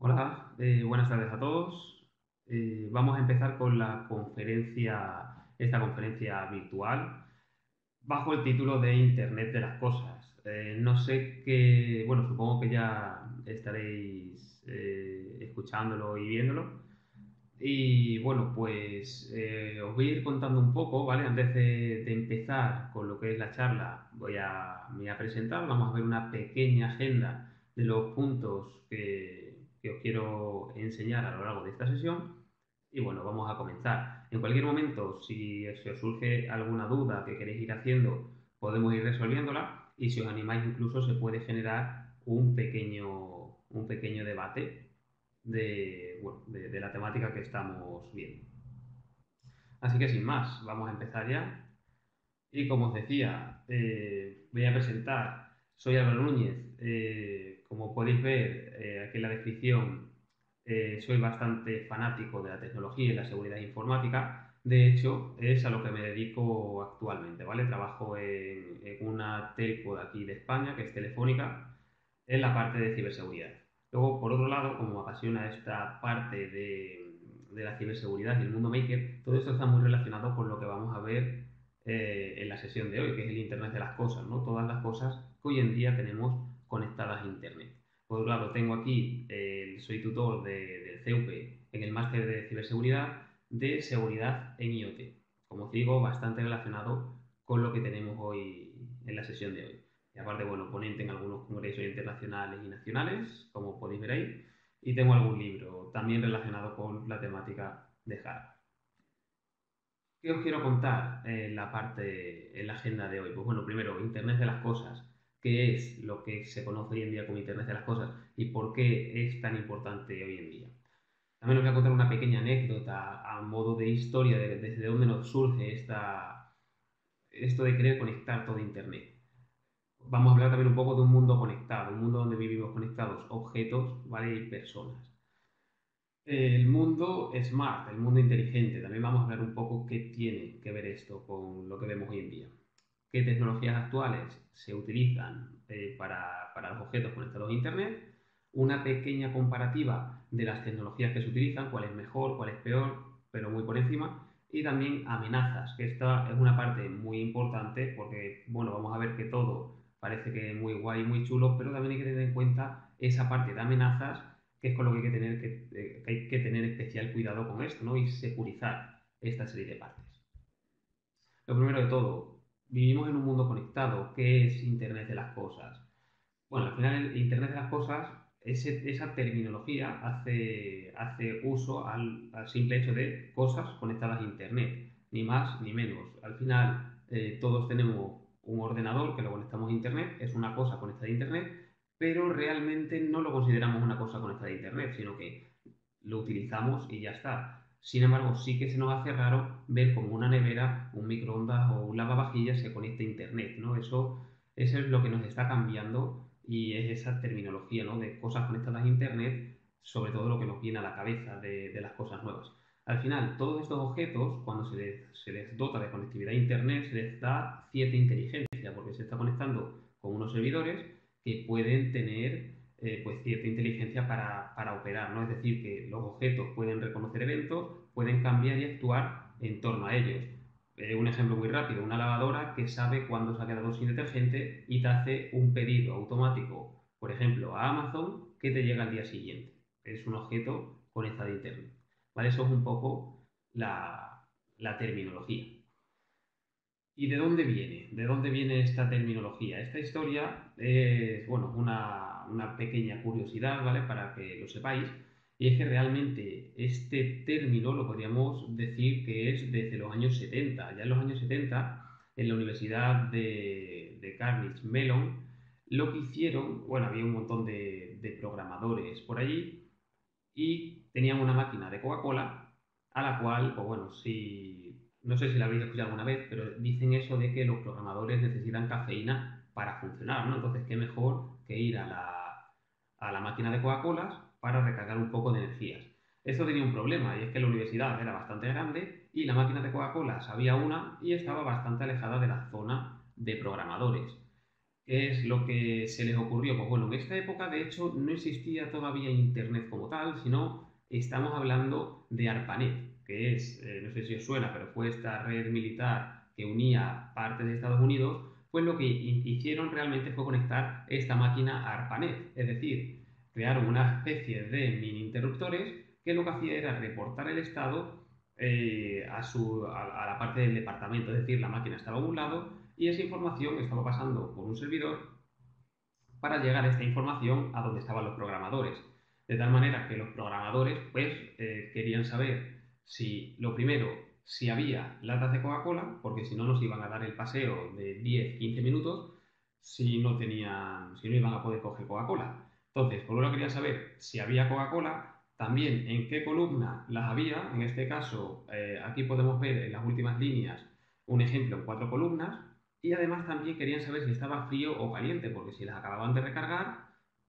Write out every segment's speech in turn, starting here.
Hola, buenas tardes a todos. Vamos a empezar con esta conferencia virtual bajo el título de Internet de las Cosas. No sé qué, bueno, supongo que ya estaréis escuchándolo y viéndolo. Y bueno, pues os voy a ir contando un poco, ¿vale? Antes de empezar con lo que es la charla, me voy a presentar, vamos a ver una pequeña agenda de los puntos que os quiero enseñar a lo largo de esta sesión. Y bueno, vamos a comenzar. En cualquier momento, si os surge alguna duda que queréis ir haciendo, podemos ir resolviéndola. Y si os animáis, incluso se puede generar un pequeño debate de la temática que estamos viendo. Así que sin más, vamos a empezar ya. Y como os decía, voy a presentar, soy Álvaro Núñez. Como podéis ver aquí en la descripción, soy bastante fanático de la tecnología y la seguridad informática. De hecho, es a lo que me dedico actualmente, ¿vale? Trabajo en una telco de aquí de España, que es Telefónica, en la parte de ciberseguridad. Luego, por otro lado, como me apasiona esta parte de la ciberseguridad y el mundo maker, todo esto está muy relacionado con lo que vamos a ver en la sesión de hoy, que es el Internet de las cosas, ¿no? Todas las cosas que hoy en día tenemos conectadas a Internet. Por otro lado, tengo aquí, soy tutor del CEUP en el máster de ciberseguridad de seguridad en IoT. Como os digo, bastante relacionado con lo que tenemos hoy en la sesión de hoy. Y aparte, bueno, ponente en algunos congresos internacionales y nacionales, como podéis ver ahí, y tengo algún libro también relacionado con la temática de hardware. ¿Qué os quiero contar en la agenda de hoy? Pues bueno, primero, Internet de las cosas. ¿Qué es lo que se conoce hoy en día como Internet de las cosas y por qué es tan importante hoy en día? También os voy a contar una pequeña anécdota a modo de historia de desde dónde nos surge esto de querer conectar todo Internet. Vamos a hablar también un poco de un mundo conectado, un mundo donde vivimos conectados objetos, ¿vale? Y personas. El mundo smart, el mundo inteligente. También vamos a hablar un poco qué tiene que ver esto con lo que vemos hoy en día. ¿Qué tecnologías actuales se utilizan para los objetos conectados a Internet? Una pequeña comparativa de las tecnologías que se utilizan, cuál es mejor, cuál es peor, pero muy por encima. Y también amenazas, que esta es una parte muy importante porque, bueno, vamos a ver que todo parece que es muy guay, muy chulo, pero también hay que tener en cuenta esa parte de amenazas, que es con lo que hay que tener especial cuidado con esto, ¿no? Y securizar esta serie de partes. Lo primero de todo, vivimos en un mundo conectado. ¿Qué es Internet de las cosas? Bueno, al final el Internet de las cosas, esa terminología hace uso al simple hecho de cosas conectadas a Internet, ni más ni menos. Al final todos tenemos un ordenador que lo conectamos a Internet, es una cosa conectada a Internet, pero realmente no lo consideramos una cosa conectada a Internet, sino que lo utilizamos y ya está. Sin embargo, sí que se nos hace raro ver como una nevera, un microondas o un lavavajillas se conecta a Internet, ¿no? Eso es lo que nos está cambiando y es esa terminología, ¿no? De cosas conectadas a Internet, sobre todo lo que nos viene a la cabeza de las cosas nuevas. Al final, todos estos objetos, cuando se les dota de conectividad a Internet, se les da cierta inteligencia, porque se está conectando con unos servidores que pueden tener pues cierta inteligencia para operar, ¿no? Es decir, que los objetos pueden reconocer eventos, pueden cambiar y actuar en torno a ellos. Un ejemplo muy rápido, una lavadora que sabe cuándo se ha quedado sin detergente y te hace un pedido automático, por ejemplo, a Amazon, que te llega al día siguiente. Es un objeto conectado a Internet. ¿Vale? Eso es un poco la terminología. ¿Y de dónde viene? ¿De dónde viene esta terminología? Esta historia es, bueno, una pequeña curiosidad, ¿vale? Para que lo sepáis. Y es que realmente este término lo podríamos decir que es desde los años 70. Ya en los años 70, en la Universidad de Carnegie Mellon, lo que hicieron, bueno, había un montón de programadores por allí y tenían una máquina de Coca-Cola a la cual, pues bueno, si, no sé si la habéis escuchado alguna vez, pero dicen eso de que los programadores necesitan cafeína para funcionar, ¿no? Entonces, qué mejor que ir a la máquina de Coca-Colas para recargar un poco de energías. Esto tenía un problema, y es que la universidad era bastante grande y la máquina de Coca-Colas había una y estaba bastante alejada de la zona de programadores. ¿Qué es lo que se les ocurrió? Pues bueno, en esta época de hecho no existía todavía Internet como tal, sino estamos hablando de ARPANET, que es, no sé si os suena, pero fue esta red militar que unía partes de Estados Unidos. Pues lo que hicieron realmente fue conectar esta máquina a ARPANET, es decir, crearon una especie de mini interruptores que lo que hacía era reportar el estado a la parte del departamento, es decir, la máquina estaba a un lado y esa información estaba pasando por un servidor para llegar esta información a donde estaban los programadores. De tal manera que los programadores pues querían saber si, lo primero, si había latas de Coca-Cola, porque si no nos iban a dar el paseo de 10-15 minutos si no iban a poder coger Coca-Cola. Entonces, por un lado querían saber si había Coca-Cola, también en qué columna las había. En este caso, aquí podemos ver en las últimas líneas un ejemplo en 4 columnas, y además también querían saber si estaba frío o caliente, porque si las acababan de recargar,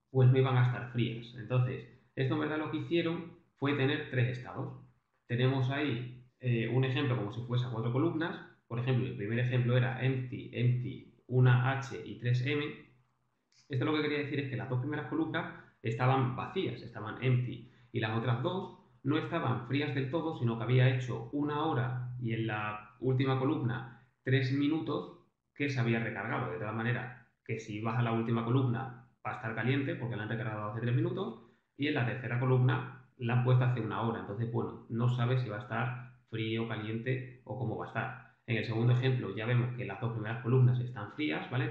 pues no iban a estar frías. Entonces, esto en verdad lo que hicieron fue tener 3 estados. Tenemos ahí un ejemplo como si fuese a 4 columnas. Por ejemplo, el primer ejemplo era empty, empty, una H y 3M. Esto lo que quería decir es que las 2 primeras columnas estaban vacías, estaban empty, y las otras 2 no estaban frías del todo, sino que había hecho 1 hora y en la última columna 3 minutos que se había recargado, de tal manera que si vas a la última columna va a estar caliente porque la han recargado hace 3 minutos, y en la tercera columna la han puesto hace 1 hora. Entonces, bueno, no sabes si va a estar frío, caliente o cómo va a estar. En el segundo ejemplo ya vemos que las 2 primeras columnas están frías, ¿vale?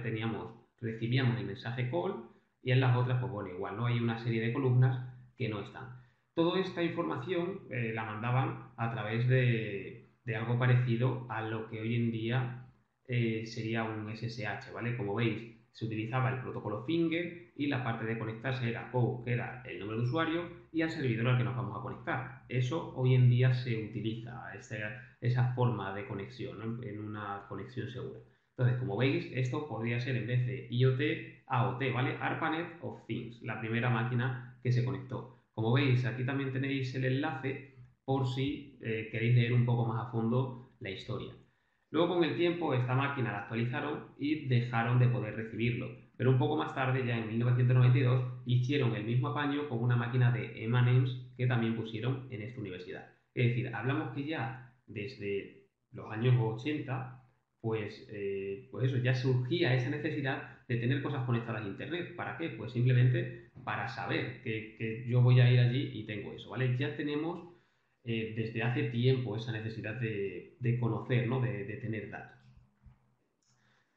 Recibíamos el mensaje call, y en las otras, pues bueno, igual, ¿no? Hay una serie de columnas que no están. Toda esta información la mandaban a través de algo parecido a lo que hoy en día sería un SSH, ¿vale? Como veis, se utilizaba el protocolo Finger y la parte de conectarse era O, que era el nombre de usuario, y al servidor al que nos vamos a conectar. Eso hoy en día se utiliza, esa forma de conexión, ¿no? En una conexión segura. Entonces, como veis, esto podría ser en vez de IoT, AOT, ¿vale? ARPANET of Things, la primera máquina que se conectó. Como veis, aquí también tenéis el enlace por si queréis leer un poco más a fondo la historia. Luego, con el tiempo, esta máquina la actualizaron y dejaron de poder recibirlo. Pero un poco más tarde, ya en 1992, hicieron el mismo apaño con una máquina de M&M's que también pusieron en esta universidad. Es decir, hablamos que ya desde los años 80 pues eso, ya surgía esa necesidad de tener cosas conectadas a Internet. ¿Para qué? Pues simplemente para saber que yo voy a ir allí y tengo eso, ¿vale? Ya tenemos desde hace tiempo esa necesidad de conocer, ¿no? De tener datos.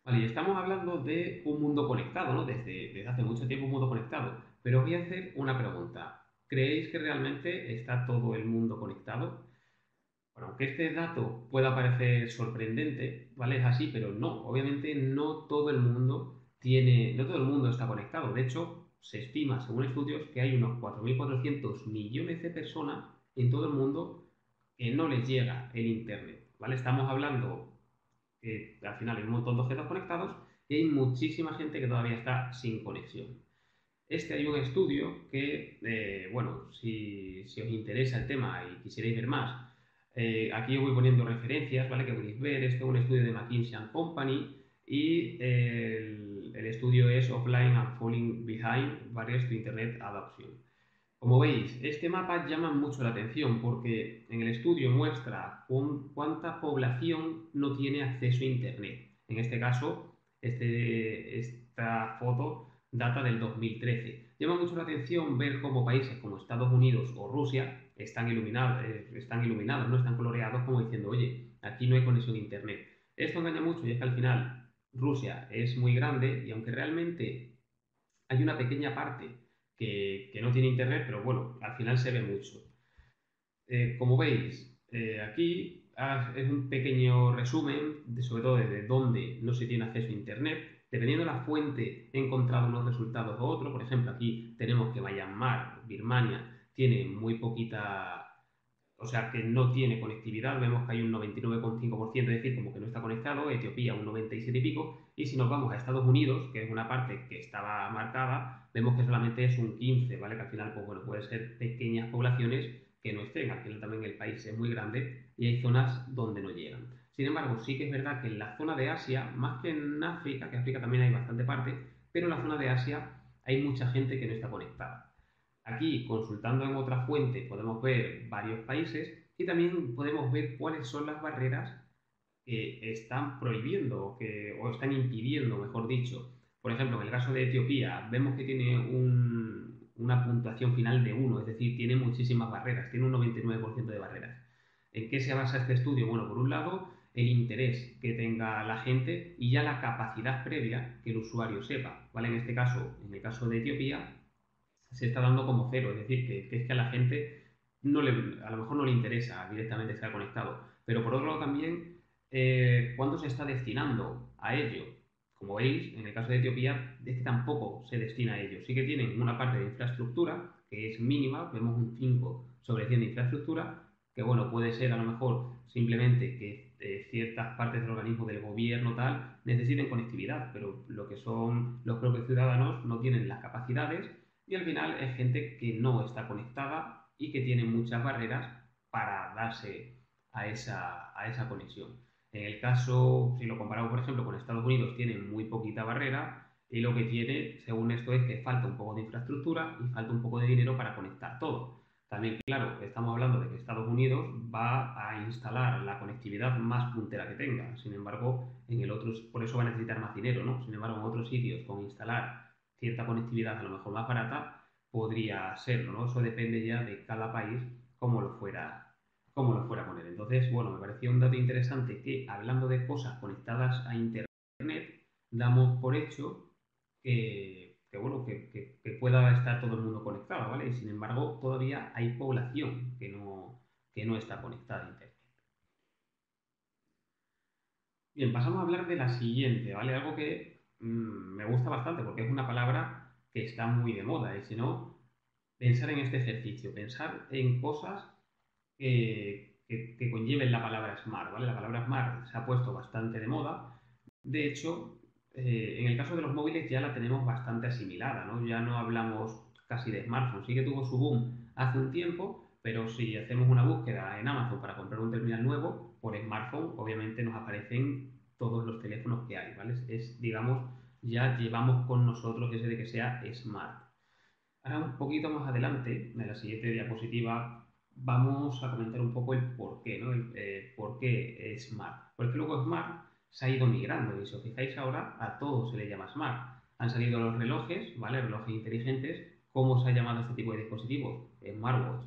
Vale, y estamos hablando de un mundo conectado, ¿no? Desde hace mucho tiempo un mundo conectado. Pero os voy a hacer una pregunta. ¿Creéis que realmente está todo el mundo conectado? Bueno, aunque este dato pueda parecer sorprendente, ¿vale? Es así, pero no. Obviamente no todo el mundo está conectado. De hecho, se estima, según estudios, que hay unos 4.400 millones de personas en todo el mundo que no les llega el Internet, ¿vale? Estamos hablando que al final hay un montón de objetos conectados y hay muchísima gente que todavía está sin conexión. Hay un estudio que, bueno, si os interesa el tema y quisierais ver más, aquí os voy poniendo referencias, ¿vale? Que podéis ver. Este es un estudio de McKinsey and Company, y el estudio es Offline and Falling Behind Barriers to Internet Adoption. Como veis, este mapa llama mucho la atención porque en el estudio muestra cuánta población no tiene acceso a Internet. En este caso, esta foto data del 2013. Llama mucho la atención ver cómo países como Estados Unidos o Rusia están iluminados, no están coloreados como diciendo, oye, aquí no hay conexión a Internet. Esto engaña mucho, y es que al final Rusia es muy grande, y aunque realmente hay una pequeña parte que no tiene Internet, pero bueno, al final se ve mucho. Como veis, aquí es un pequeño resumen, sobre todo de dónde no se tiene acceso a Internet. Dependiendo de la fuente, he encontrado unos resultados u otros. Por ejemplo, aquí tenemos que Myanmar, Birmania, tiene muy poquita, o sea, que no tiene conectividad. Vemos que hay un 99,5%, es decir, como que no está conectado. Etiopía un 97 y pico. Y si nos vamos a Estados Unidos, que es una parte que estaba marcada, vemos que solamente es un 15, ¿vale? Que al final, pues bueno, puede ser pequeñas poblaciones que no estén. Al final también el país es muy grande y hay zonas donde no llegan. Sin embargo, sí que es verdad que en la zona de Asia, más que en África, que en África también hay bastante parte, pero en la zona de Asia hay mucha gente que no está conectada. Aquí, consultando en otra fuente, podemos ver varios países y también podemos ver cuáles son las barreras que están prohibiendo o están impidiendo, mejor dicho. Por ejemplo, en el caso de Etiopía, vemos que tiene una puntuación final de 1, es decir, tiene muchísimas barreras, tiene un 99% de barreras. ¿En qué se basa este estudio? Bueno, por un lado, el interés que tenga la gente y ya la capacidad previa que el usuario sepa, ¿vale? En este caso, en el caso de Etiopía, se está dando como cero, es decir, que es que a la gente a lo mejor no le interesa directamente estar conectado, pero por otro lado también, ¿cuánto se está destinando a ello? Como veis, en el caso de Etiopía, es que tampoco se destina a ello. Sí que tienen una parte de infraestructura, que es mínima, vemos un 5 sobre 100 de infraestructura, que bueno, puede ser a lo mejor simplemente que ciertas partes del organismo del gobierno tal necesiten conectividad, pero lo que son los propios ciudadanos no tienen las capacidades y al final es gente que no está conectada y que tiene muchas barreras para darse a esa conexión. En el caso, si lo comparamos por ejemplo con Estados Unidos, tiene muy poquita barrera y lo que tiene, según esto, es que falta un poco de infraestructura y falta un poco de dinero para conectar todo. También, claro, estamos hablando de que Estados Unidos va a instalar la conectividad más puntera que tenga. Sin embargo, en el otro, por eso va a necesitar más dinero, ¿no? Sin embargo, en otros sitios, con instalar cierta conectividad a lo mejor más barata, podría serlo, ¿no? Eso depende ya de cada país cómo lo fuera a poner. Entonces, bueno, me pareció un dato interesante que hablando de cosas conectadas a Internet, damos por hecho bueno, que pueda estar todo el mundo conectado, ¿vale? Y sin embargo, todavía hay población que no está conectada a Internet. Bien, pasamos a hablar de la siguiente, ¿vale? Algo que me gusta bastante porque es una palabra que está muy de moda y si no, pensar en este ejercicio, pensar en cosas que conlleven la palabra smart, ¿vale? La palabra smart se ha puesto bastante de moda. De hecho, en el caso de los móviles ya la tenemos bastante asimilada, ¿no? Ya no hablamos casi de smartphone. Sí que tuvo su boom hace un tiempo, pero si hacemos una búsqueda en Amazon para comprar un terminal nuevo, por smartphone, obviamente nos aparecen todos los teléfonos que hay, ¿vale? Digamos, ya llevamos con nosotros ese de que sea smart. Ahora un poquito más adelante, en la siguiente diapositiva, vamos a comentar un poco el por qué, ¿no? El por qué es Smart. Porque luego Smart se ha ido migrando y si os fijáis ahora, a todo se le llama Smart. Han salido los relojes, ¿vale? Relojes inteligentes. ¿Cómo se ha llamado este tipo de dispositivos? Smartwatch.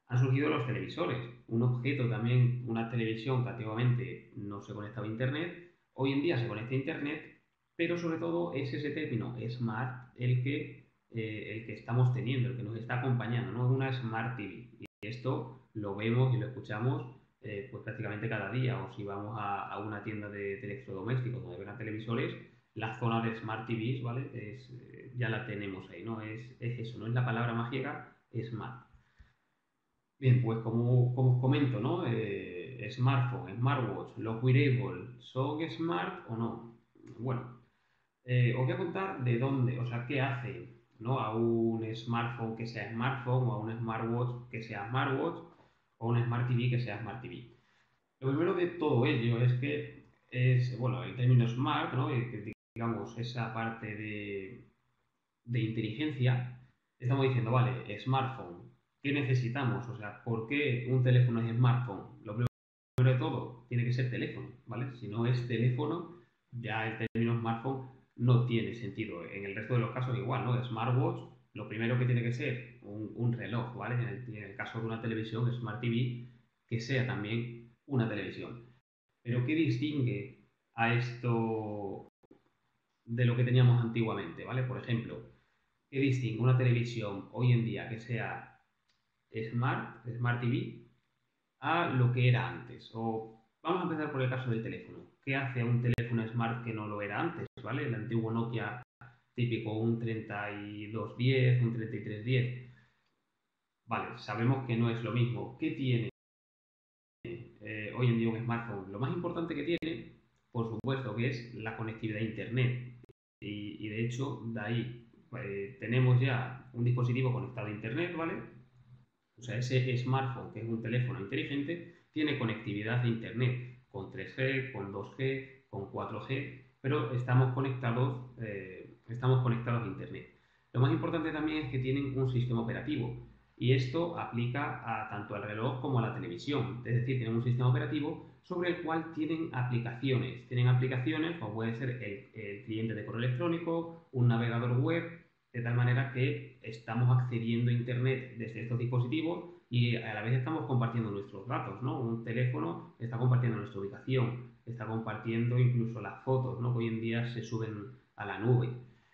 Han surgido los televisores, un objeto también, una televisión que antiguamente no se conectaba a Internet, hoy en día se conecta a Internet, pero sobre todo es ese término smart el que estamos teniendo, el que nos está acompañando, ¿no? Una Smart TV. Y esto lo vemos y lo escuchamos pues prácticamente cada día, o si vamos a una tienda de electrodomésticos donde vendan televisores, la zona de Smart TVs, ¿vale? Ya la tenemos ahí, ¿no? Es eso, no es la palabra mágica, es Smart. Bien, pues como os comento, ¿no? Smartphone, smartwatch, los wearables, ¿son smart o no? Bueno, os voy a contar de dónde, o sea, qué hace, ¿no? A un smartphone que sea smartphone, o a un smartwatch que sea smartwatch, o a un smart TV que sea smart TV. Lo primero de todo ello es que es, bueno, el término smart, ¿no? Que digamos, esa parte de inteligencia, estamos diciendo, vale, smartphone, ¿qué necesitamos? O sea, ¿por qué un teléfono es smartphone? Lo primero de todo, tiene que ser teléfono, ¿vale? Si no es teléfono, ya el término smartphone no tiene sentido. En el resto de los casos igual, ¿no? Smartwatch, lo primero que tiene que ser un reloj, ¿vale? En el caso de una televisión, Smart TV, que sea también una televisión. Pero ¿qué distingue a esto de lo que teníamos antiguamente, ¿vale? Por ejemplo, ¿qué distingue una televisión hoy en día que sea Smart TV, a lo que era antes? O vamos a empezar por el caso del teléfono. ¿Qué hace a un teléfono Smart que no lo era antes, ¿vale? El antiguo Nokia típico, un 3210, un 3310. Vale, sabemos que no es lo mismo. ¿Qué tiene hoy en día un smartphone? Lo más importante que tiene, por supuesto, que es la conectividad a Internet. Y de hecho, de ahí tenemos ya un dispositivo conectado a Internet, ¿vale? O sea, ese smartphone, que es un teléfono inteligente, tiene conectividad a Internet. con 3G, con 2G, con 4G, pero estamos conectados a Internet. Lo más importante también es que tienen un sistema operativo y esto aplica tanto al reloj como a la televisión. Es decir, tienen un sistema operativo sobre el cual tienen aplicaciones. Tienen aplicaciones como puede ser el cliente de correo electrónico, un navegador web, de tal manera que estamos accediendo a Internet desde estos dispositivos y a la vez estamos compartiendo nuestros datos, ¿no? Un teléfono está compartiendo nuestra ubicación, está compartiendo incluso las fotos, ¿no? Que hoy en día se suben a la nube.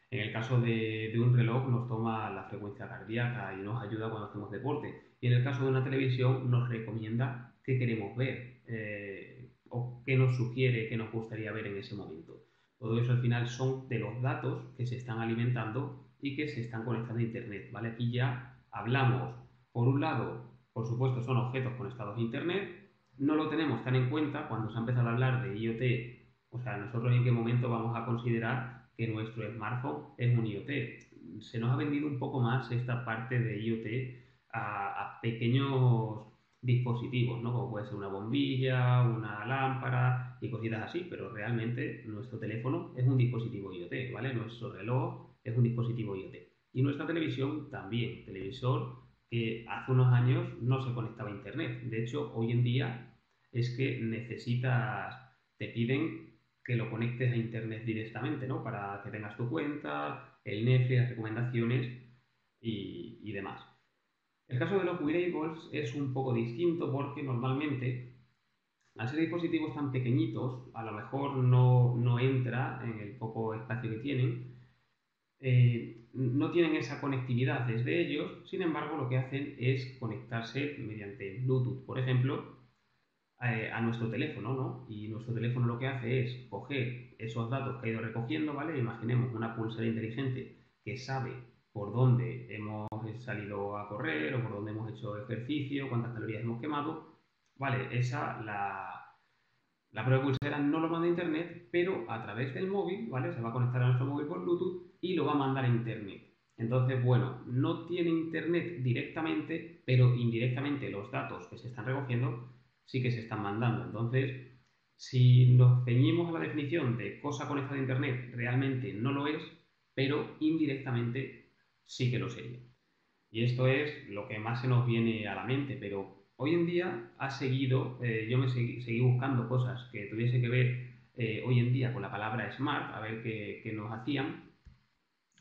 En el caso de un reloj nos toma la frecuencia cardíaca y nos ayuda cuando hacemos deporte. Y en el caso de una televisión nos recomienda qué queremos ver o qué nos sugiere, qué nos gustaría ver en ese momento. Todo eso al final son de los datos que se están alimentando y que se están conectando a Internet, ¿vale? Aquí ya hablamos, por un lado, por supuesto, son objetos conectados a Internet, no lo tenemos tan en cuenta cuando se ha empezado a hablar de IoT, o sea, nosotros en qué momento vamos a considerar que nuestro smartphone es un IoT. Se nos ha vendido un poco más esta parte de IoT a pequeños dispositivos, ¿no? Como puede ser una bombilla, una lámpara y cositas así, pero realmente nuestro teléfono es un dispositivo IoT, ¿vale? Nuestro reloj es un dispositivo IoT. Y nuestra televisión también, televisor que hace unos años no se conectaba a Internet. De hecho, hoy en día es que te piden que lo conectes a Internet directamente, ¿no? Para que tengas tu cuenta, el Netflix, las recomendaciones y demás. El caso de los wearables es un poco distinto porque normalmente, al ser dispositivos tan pequeñitos, a lo mejor no entra en el poco espacio que tienen, no tienen esa conectividad desde ellos, sin embargo lo que hacen es conectarse mediante Bluetooth, por ejemplo, a nuestro teléfono, ¿no? Y nuestro teléfono lo que hace es coger esos datos que ha ido recogiendo, ¿vale? Imaginemos una pulsera inteligente que sabe por dónde hemos salido a correr o por dónde hemos hecho ejercicio, cuántas calorías hemos quemado, ¿vale? La prueba de pulsera no lo manda a Internet, pero a través del móvil, ¿vale? Se va a conectar a nuestro móvil por Bluetooth y lo va a mandar a Internet. Entonces, bueno, no tiene Internet directamente, pero indirectamente los datos que se están recogiendo sí que se están mandando. Entonces, si nos ceñimos a la definición de cosa conectada a Internet, realmente no lo es, pero indirectamente sí que lo sería. Y esto es lo que más se nos viene a la mente, pero hoy en día yo seguí buscando cosas que tuviese que ver hoy en día con la palabra smart, a ver qué nos hacían,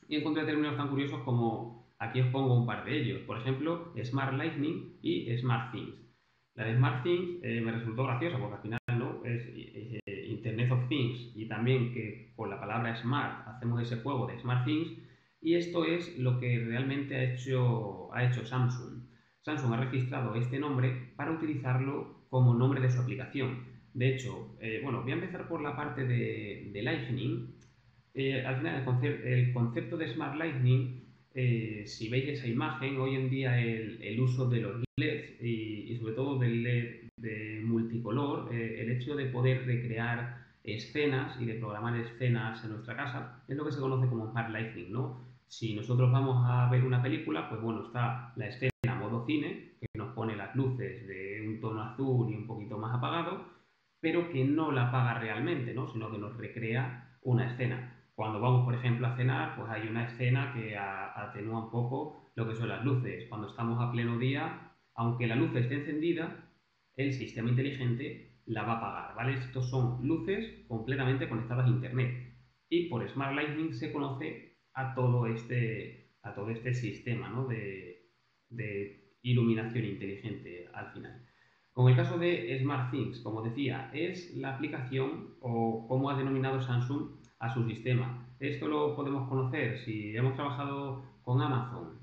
y encontré términos tan curiosos como, aquí os pongo un par de ellos, por ejemplo, Smart Lightning y Smart Things. La de Smart Things me resultó graciosa porque al final no es Internet of Things y también que con la palabra Smart hacemos ese juego de Smart Things y esto es lo que realmente ha hecho Samsung. Samsung ha registrado este nombre para utilizarlo como nombre de su aplicación. De hecho, bueno, voy a empezar por la parte de Lightning. Al final, el concepto de Smart Lightning, si veis esa imagen, hoy en día el uso de los LEDs y sobre todo del LED de multicolor, el hecho de poder recrear escenas y de programar escenas en nuestra casa, es lo que se conoce como Smart Lightning, ¿no? Si nosotros vamos a ver una película, pues bueno, está la escena a modo cine, que nos pone las luces de un tono azul y un poquito más apagado, pero que no la apaga realmente, ¿no? Sino que nos recrea una escena. Cuando vamos, por ejemplo, a cenar, pues hay una escena que atenúa un poco lo que son las luces. Cuando estamos a pleno día, aunque la luz esté encendida, el sistema inteligente la va a apagar, ¿vale? Estos son luces completamente conectadas a Internet. Y por Smart Lighting se conoce a todo este sistema, ¿no? de iluminación inteligente al final. Con el caso de SmartThings, como decía, es la aplicación o cómo ha denominado Samsung a su sistema. Esto lo podemos conocer si hemos trabajado con Amazon.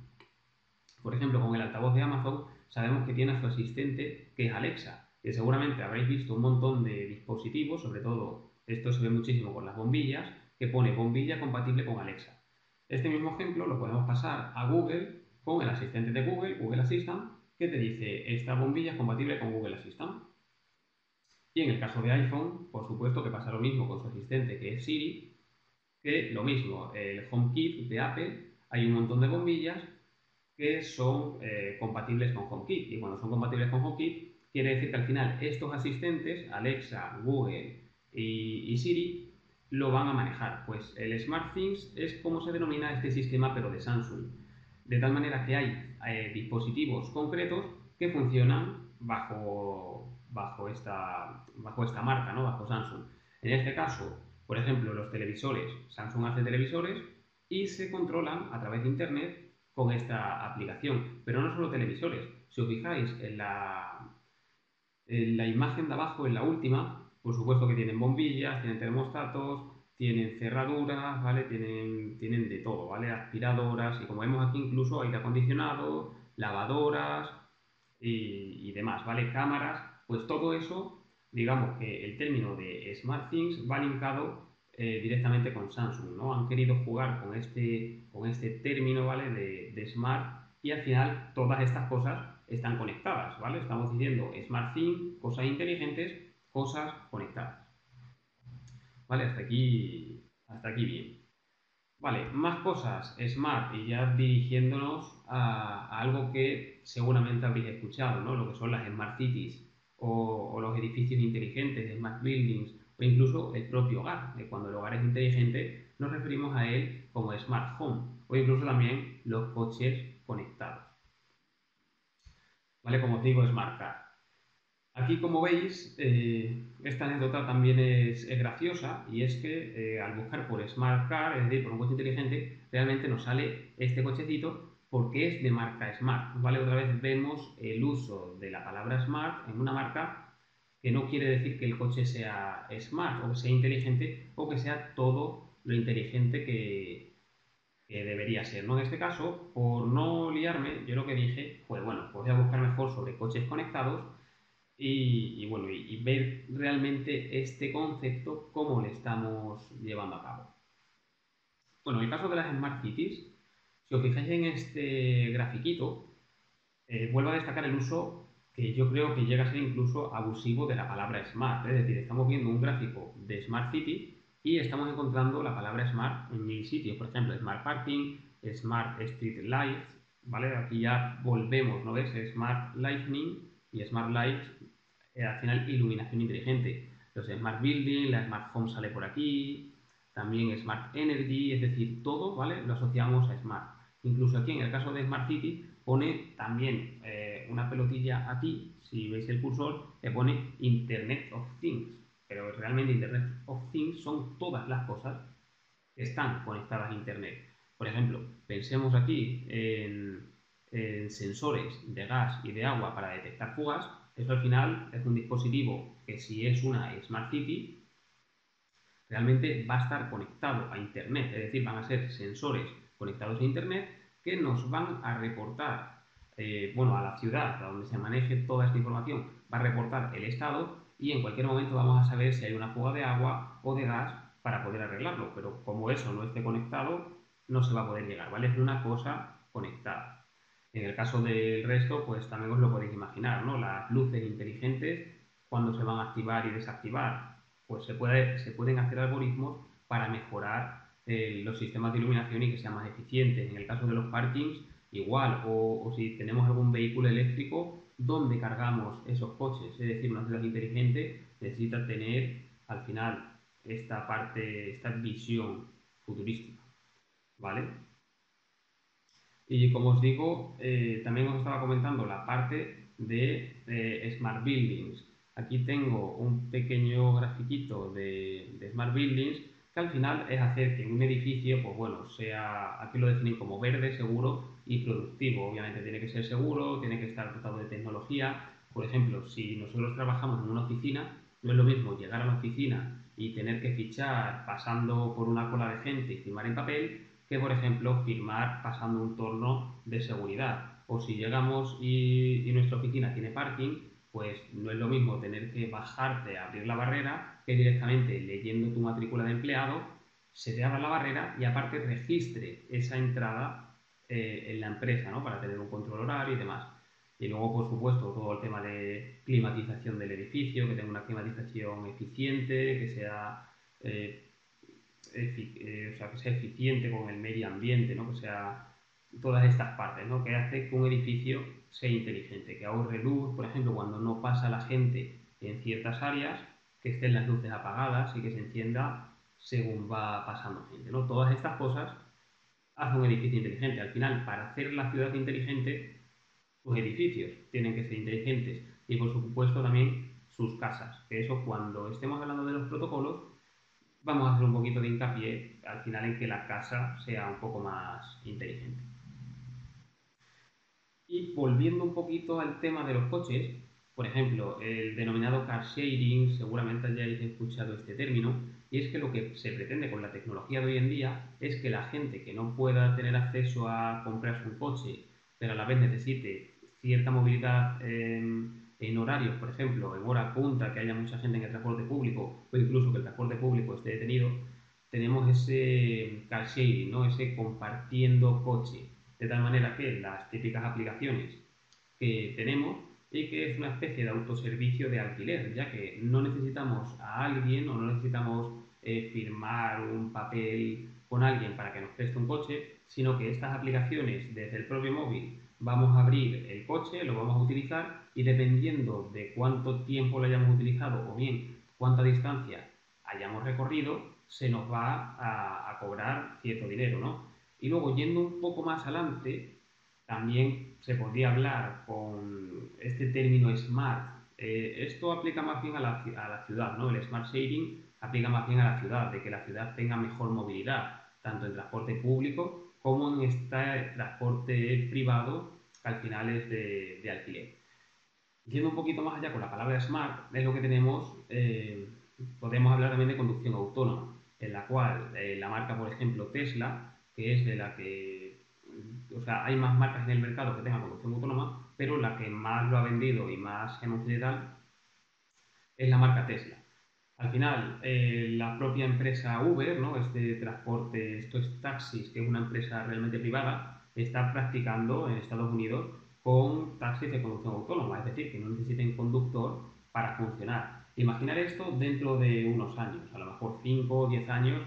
Por ejemplo, con el altavoz de Amazon sabemos que tiene a su asistente que es Alexa, que seguramente habréis visto un montón de dispositivos, sobre todo esto se ve muchísimo con las bombillas, que pone bombilla compatible con Alexa. Este mismo ejemplo lo podemos pasar a Google con el asistente de Google, Google Assistant, que te dice esta bombilla es compatible con Google Assistant. Y en el caso de iPhone, por supuesto que pasa lo mismo con su asistente que es Siri, que lo mismo, el HomeKit de Apple, hay un montón de bombillas que son compatibles con HomeKit. Y cuando son compatibles con HomeKit, quiere decir que al final estos asistentes, Alexa, Google y Siri, lo van a manejar. Pues el SmartThings es como se denomina este sistema, pero de Samsung. De tal manera que hay dispositivos concretos que funcionan bajo esta marca, ¿no? Bajo Samsung. En este caso, por ejemplo, los televisores. Samsung hace televisores y se controlan a través de Internet con esta aplicación. Pero no solo televisores. Si os fijáis en la imagen de abajo, en la última, por supuesto que tienen bombillas, tienen termostatos, tienen cerraduras, ¿vale? Tienen de todo, ¿vale? Aspiradoras y como vemos aquí incluso aire acondicionado, lavadoras y demás, ¿vale? Cámaras, pues todo eso, digamos que el término de SmartThings va linkado directamente con Samsung, ¿no? Han querido jugar con este término, ¿vale? De Smart y al final todas estas cosas están conectadas, ¿vale? Estamos diciendo SmartThings, cosas inteligentes, cosas conectadas, ¿vale? Hasta aquí bien. Vale, más cosas, Smart, y ya dirigiéndonos a algo que seguramente habréis escuchado, ¿no? Lo que son las Smart Cities o los edificios inteligentes, Smart Buildings, o incluso el propio hogar. Cuando el hogar es inteligente, nos referimos a él como Smart Home, o incluso también los coches conectados. ¿Vale? Como os digo, Smart Car. Aquí, como veis, esta anécdota también es graciosa y es que al buscar por Smart Car, es decir, por un coche inteligente, realmente nos sale este cochecito porque es de marca Smart, ¿vale? Otra vez vemos el uso de la palabra Smart en una marca que no quiere decir que el coche sea Smart o que sea inteligente o que sea todo lo inteligente que debería ser, ¿no? En este caso, por no liarme, yo lo que dije, pues bueno, pues voy a buscar mejor sobre coches conectados bueno, y ver realmente este concepto, cómo le estamos llevando a cabo. Bueno, en el caso de las Smart Cities, si os fijáis en este grafiquito, vuelvo a destacar el uso que yo creo que llega a ser incluso abusivo de la palabra Smart. Es decir, estamos viendo un gráfico de Smart City y estamos encontrando la palabra Smart en mil sitios. Por ejemplo, Smart Parking, Smart Street Lights, ¿vale? Aquí ya volvemos, ¿no ves? Smart Lightning y Smart Lights, al final iluminación inteligente. Los Smart Building, la Smart Home sale por aquí, también Smart Energy, es decir, todo, ¿vale? Lo asociamos a Smart. Incluso aquí en el caso de Smart City pone también una pelotilla aquí, si veis el cursor, que pone Internet of Things. Pero realmente Internet of Things son todas las cosas que están conectadas a Internet. Por ejemplo, pensemos aquí en sensores de gas y de agua para detectar fugas. Eso al final es un dispositivo que si es una Smart City, realmente va a estar conectado a Internet, es decir, van a ser sensores conectados a Internet que nos van a reportar, bueno, a la ciudad, a donde se maneje toda esta información, va a reportar el estado y en cualquier momento vamos a saber si hay una fuga de agua o de gas para poder arreglarlo, pero como eso no esté conectado, no se va a poder llegar, ¿vale? Es una cosa conectada. En el caso del resto, pues también os lo podéis imaginar, ¿no? Las luces inteligentes, cuando se van a activar y desactivar, pues se pueden hacer algoritmos para mejorar los sistemas de iluminación y que sean más eficientes. En el caso de los parkings, igual, o si tenemos algún vehículo eléctrico, ¿dónde cargamos esos coches? Es decir, una ciudad inteligente necesita tener al final esta parte, esta visión futurística, ¿vale? Y como os digo, también os estaba comentando la parte de Smart Buildings. Aquí tengo un pequeño grafiquito de Smart Buildings que al final es hacer que un edificio, pues bueno, sea, aquí lo definen como verde, seguro y productivo. Obviamente tiene que ser seguro, tiene que estar dotado de tecnología. Por ejemplo, si nosotros trabajamos en una oficina, no es lo mismo llegar a la oficina y tener que fichar pasando por una cola de gente y firmar en papel, que, por ejemplo, firmar pasando un torno de seguridad. O si llegamos y nuestra oficina tiene parking, pues no es lo mismo tener que bajarte a abrir la barrera que directamente leyendo tu matrícula de empleado se te abra la barrera y aparte registre esa entrada en la empresa, ¿no? Para tener un control horario y demás. Y luego, por supuesto, todo el tema de climatización del edificio, que tenga una climatización eficiente, que sea o sea, que sea eficiente con el medio ambiente, ¿no? Que sea todas estas partes, ¿no? Que hace que un edificio sea inteligente, que ahorre luz, por ejemplo, cuando no pasa la gente en ciertas áreas, que estén las luces apagadas y que se encienda según va pasando gente, ¿no? Todas estas cosas hacen un edificio inteligente. Al final, para hacer la ciudad inteligente, sus edificios tienen que ser inteligentes y, por supuesto, también sus casas. Que eso, cuando estemos hablando de los protocolos, vamos a hacer un poquito de hincapié al final en que la casa sea un poco más inteligente. Y volviendo un poquito al tema de los coches, por ejemplo, el denominado car sharing, seguramente hayáis escuchado este término, y es que lo que se pretende con la tecnología de hoy en día es que la gente que no pueda tener acceso a comprarse un coche, pero a la vez necesite cierta movilidad en horarios, por ejemplo, en hora punta, que haya mucha gente en el transporte público, o incluso que el transporte público esté detenido, tenemos ese car sharing, ¿no? Ese compartiendo coche, de tal manera que las típicas aplicaciones que tenemos y que es una especie de autoservicio de alquiler, ya que no necesitamos a alguien o no necesitamos firmar un papel con alguien para que nos preste un coche, sino que estas aplicaciones desde el propio móvil vamos a abrir el coche, lo vamos a utilizar y dependiendo de cuánto tiempo lo hayamos utilizado o bien cuánta distancia hayamos recorrido, se nos va a cobrar cierto dinero, ¿no? Y luego, yendo un poco más adelante, también se podría hablar con este término smart. Esto aplica más bien a la ciudad, ¿no? El smart shading aplica más bien a la ciudad, de que la ciudad tenga mejor movilidad, tanto en transporte público como en este transporte privado, que al final es de alquiler. Yendo un poquito más allá con la palabra smart, es lo que tenemos, podemos hablar también de conducción autónoma, en la cual la marca, por ejemplo, Tesla, que es de la que, o sea, hay más marcas en el mercado que tengan conducción autónoma, pero la que más lo ha vendido y más anuncio y tal es la marca Tesla. Al final, la propia empresa Uber, ¿no? Este transporte, estos taxis, que es una empresa realmente privada, está practicando en Estados Unidos con taxis de conducción autónoma, es decir, que no necesiten conductor para funcionar. Imaginar esto dentro de unos años, a lo mejor 5 o 10 años.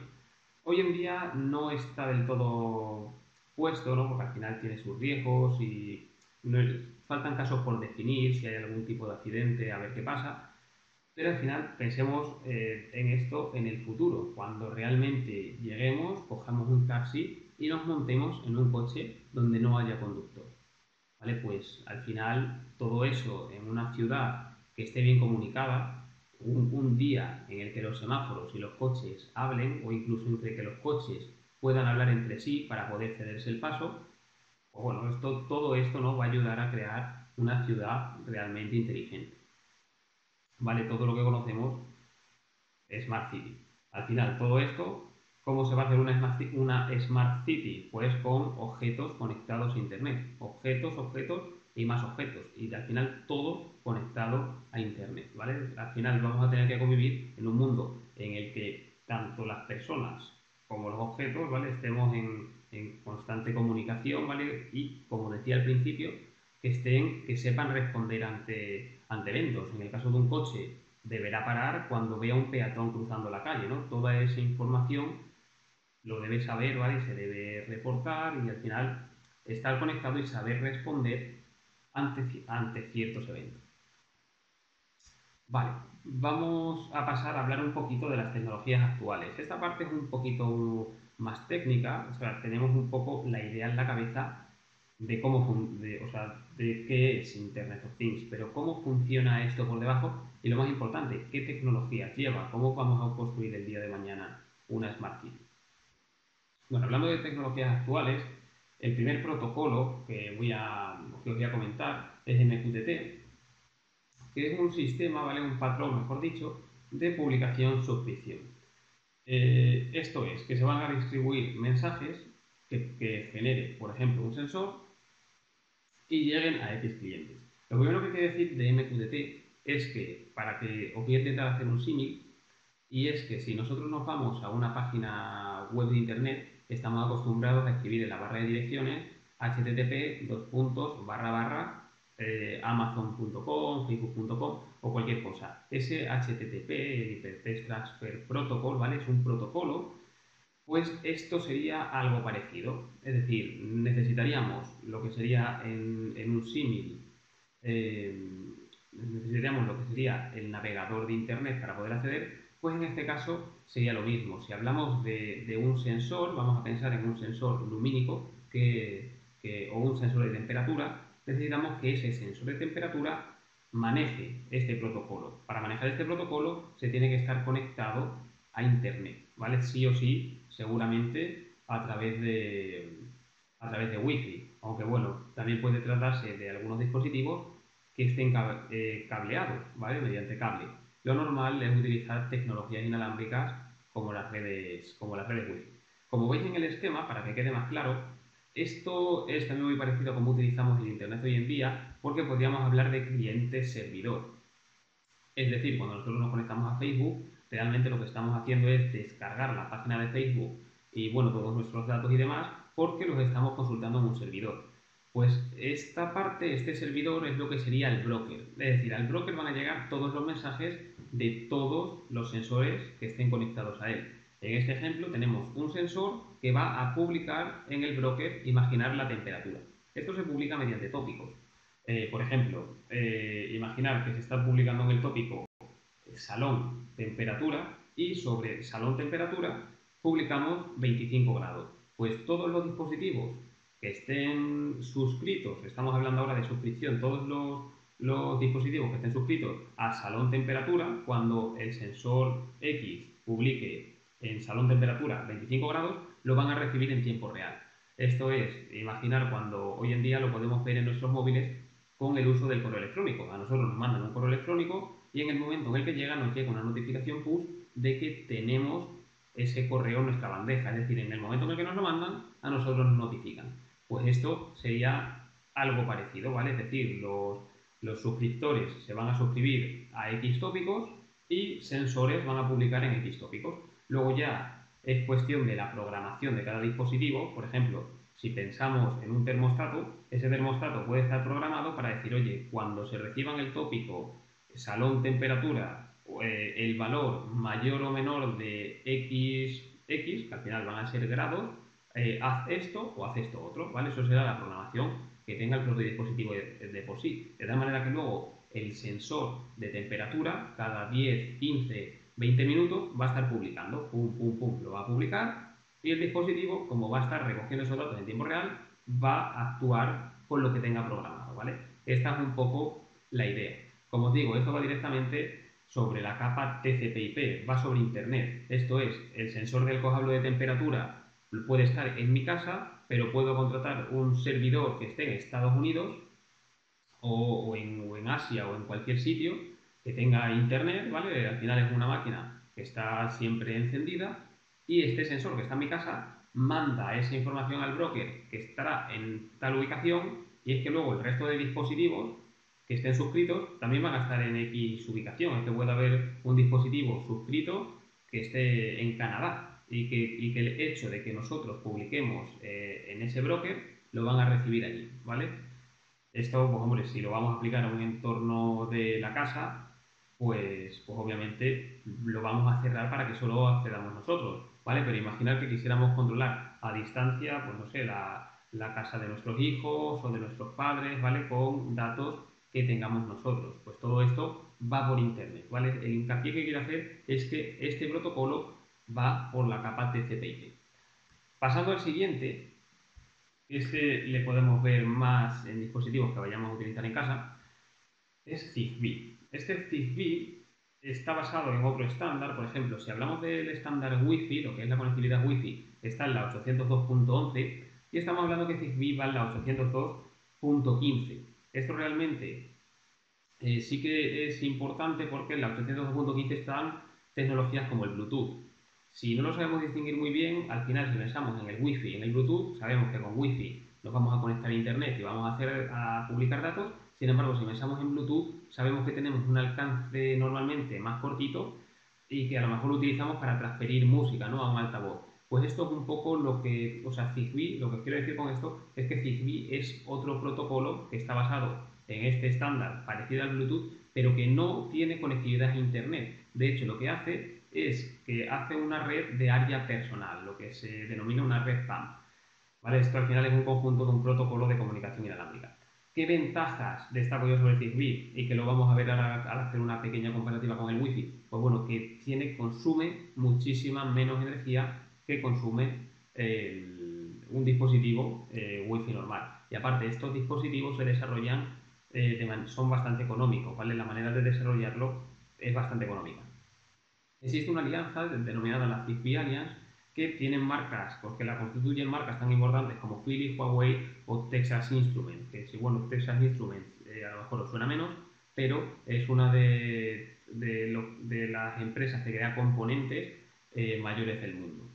Hoy en día no está del todo puesto, ¿no? Porque al final tiene sus riesgos y no, faltan casos por definir, si hay algún tipo de accidente, a ver qué pasa, pero al final pensemos en esto en el futuro, cuando realmente lleguemos, cojamos un taxi y nos montemos en un coche donde no haya conductor. ¿Vale? Pues al final todo eso en una ciudad que esté bien comunicada, un día en el que los semáforos y los coches hablen o incluso entre que los coches puedan hablar entre sí para poder cederse el paso, pues bueno, todo esto nos va a ayudar a crear una ciudad realmente inteligente. ¿Vale? Todo lo que conocemos Smart City. Al final, todo esto, ¿cómo se va a hacer una Smart City? Pues con objetos conectados a Internet. Objetos, objetos y más objetos. Y al final todo conectado a Internet, ¿vale? Al final vamos a tener que convivir en un mundo en el que tanto las personas como los objetos, ¿vale? Estemos en constante comunicación, ¿vale? Y, como decía al principio, que sepan responder ante eventos. En el caso de un coche, deberá parar cuando vea un peatón cruzando la calle, ¿no? Toda esa información lo debe saber, ¿vale? Y se debe reportar y al final estar conectado y saber responder ante ciertos eventos. Vale, vamos a pasar a hablar un poquito de las tecnologías actuales. Esta parte es un poquito más técnica, o sea, tenemos un poco la idea en la cabeza de o sea, de qué es Internet of Things, pero cómo funciona esto por debajo y lo más importante, qué tecnologías lleva, cómo vamos a construir el día de mañana una Smart City. Bueno, hablando de tecnologías actuales, el primer protocolo que os voy a comentar es MQTT, que es un sistema, ¿vale? Un patrón, mejor dicho, de publicación-suscripción. Esto es, que se van a distribuir mensajes que genere, por ejemplo, un sensor y lleguen a X clientes. Lo primero que hay que decir de MQTT es que, para que os voy a intentar hacer un símil, y es que si nosotros nos vamos a una página web de internet, estamos acostumbrados a escribir en la barra de direcciones http amazon.com, facebook.com o cualquier cosa. Ese HTTP, el Hypertext Transfer Protocol, ¿vale? Es un protocolo Pues esto sería algo parecido. Es decir, necesitaríamos lo que sería en un símil, eh, necesitaríamos lo que sería el navegador de Internet para poder acceder, pues en este caso sería lo mismo. Si hablamos de un sensor, vamos a pensar en un sensor lumínico o un sensor de temperatura, necesitamos que ese sensor de temperatura maneje este protocolo. Para manejar este protocolo se tiene que estar conectado a Internet, ¿vale? Sí o sí, seguramente a través de Wi-Fi, aunque bueno, también puede tratarse de algunos dispositivos que estén cableados, ¿vale? Mediante cable. Lo normal es utilizar tecnologías inalámbricas como las redes Wi-Fi. Como veis en el esquema, para que quede más claro, esto es también muy parecido a cómo utilizamos el Internet hoy en día, porque podríamos hablar de cliente-servidor. Es decir, cuando nosotros nos conectamos a Facebook, realmente lo que estamos haciendo es descargar la página de Facebook y bueno, todos nuestros datos y demás, porque los estamos consultando en un servidor. Pues esta parte, este servidor es lo que sería el broker. Es decir, al broker van a llegar todos los mensajes de todos los sensores que estén conectados a él. En este ejemplo tenemos un sensor que va a publicar en el broker, imaginar la temperatura. Esto se publica mediante tópicos. Por ejemplo, imaginar que se está publicando en el tópico salón temperatura y sobre salón temperatura publicamos 25 grados. Pues todos los dispositivos que estén suscritos, estamos hablando ahora de suscripción, todos los dispositivos que estén suscritos a salón temperatura, cuando el sensor X publique en salón temperatura 25 grados, lo van a recibir en tiempo real. Esto es, imaginar cuando hoy en día lo podemos ver en nuestros móviles con el uso del correo electrónico. A nosotros nos mandan un correo electrónico y en el momento en el que llega nos llega una notificación push de que tenemos ese correo en nuestra bandeja. Es decir, en el momento en el que nos lo mandan, a nosotros nos notifican. Pues esto sería algo parecido, ¿vale? Es decir, los suscriptores se van a suscribir a X tópicos y sensores van a publicar en X tópicos. Luego ya es cuestión de la programación de cada dispositivo. Por ejemplo, si pensamos en un termostato, ese termostato puede estar programado para decir, oye, cuando se reciba en el tópico salón temperatura, el valor mayor o menor de X, que al final van a ser grados, haz esto o haz esto otro, ¿vale? Eso será la programación que tenga el propio dispositivo de por sí. De tal manera que luego el sensor de temperatura, cada 10, 15, 20 minutos, va a estar publicando, pum, pum, pum, lo va a publicar y el dispositivo, como va a estar recogiendo esos datos en tiempo real, va a actuar con lo que tenga programado, ¿vale? Esta es un poco la idea. Como os digo, esto va directamente sobre la capa TCP/IP, va sobre Internet. Esto es, el sensor del cojablo de temperatura puede estar en mi casa, pero puedo contratar un servidor que esté en Estados Unidos o en Asia o en cualquier sitio que tenga Internet, ¿vale? Al final es una máquina que está siempre encendida y este sensor que está en mi casa manda esa información al broker que estará en tal ubicación y es que luego el resto de dispositivos que estén suscritos también van a estar en X ubicación. Es que puede haber un dispositivo suscrito que esté en Canadá y que el hecho de que nosotros publiquemos en ese broker lo van a recibir allí, ¿vale? Esto, pues hombre, si lo vamos a aplicar a un entorno de la casa, pues obviamente lo vamos a cerrar para que solo accedamos nosotros, ¿vale? Pero imaginar que quisiéramos controlar a distancia, pues no sé, la casa de nuestros hijos o de nuestros padres, ¿vale? Con datos que tengamos nosotros. Pues todo esto va por Internet, ¿vale? El hincapié que quiero hacer es que este protocolo va por la capa TCP/IP. Pasando al siguiente, este le podemos ver más en dispositivos que vayamos a utilizar en casa, es Zigbee. Este Zigbee está basado en otro estándar. Por ejemplo, si hablamos del estándar Wi-Fi, lo que es la conectividad Wi-Fi, está en la 802.11 y estamos hablando que Zigbee va en la 802.15. Esto realmente sí que es importante porque en la 802.15 están tecnologías como el Bluetooth. Si no lo sabemos distinguir muy bien, al final si pensamos en el Wi-Fi y en el Bluetooth, sabemos que con Wi-Fi nos vamos a conectar a Internet y vamos a publicar datos. Sin embargo, si pensamos en Bluetooth, sabemos que tenemos un alcance normalmente más cortito y que a lo mejor lo utilizamos para transferir música, ¿no? A un altavoz. Pues esto es un poco lo que, o sea, Zigbee, lo que quiero decir con esto es que Zigbee es otro protocolo que está basado en este estándar parecido al Bluetooth, pero que no tiene conectividad a Internet. De hecho, lo que hace es que hace una red de área personal, lo que se denomina una red PAM. ¿Vale? Esto al final es un conjunto de un protocolo de comunicación inalámbrica. ¿Qué ventajas destaco yo sobre Zigbee? Y que lo vamos a ver ahora al hacer una pequeña comparativa con el Wi-Fi. Pues bueno, que consume muchísima menos energía que consume un dispositivo Wi-Fi normal. Y aparte, estos dispositivos se desarrollan, son bastante económicos, ¿vale? La manera de desarrollarlo es bastante económica. Existe una alianza denominada la Zigbee Alliance que tienen marcas, porque la constituyen marcas tan importantes como Philips, Huawei o Texas Instruments, que si bueno, Texas Instruments a lo mejor os suena menos, pero es una de las empresas que crea componentes mayores del mundo.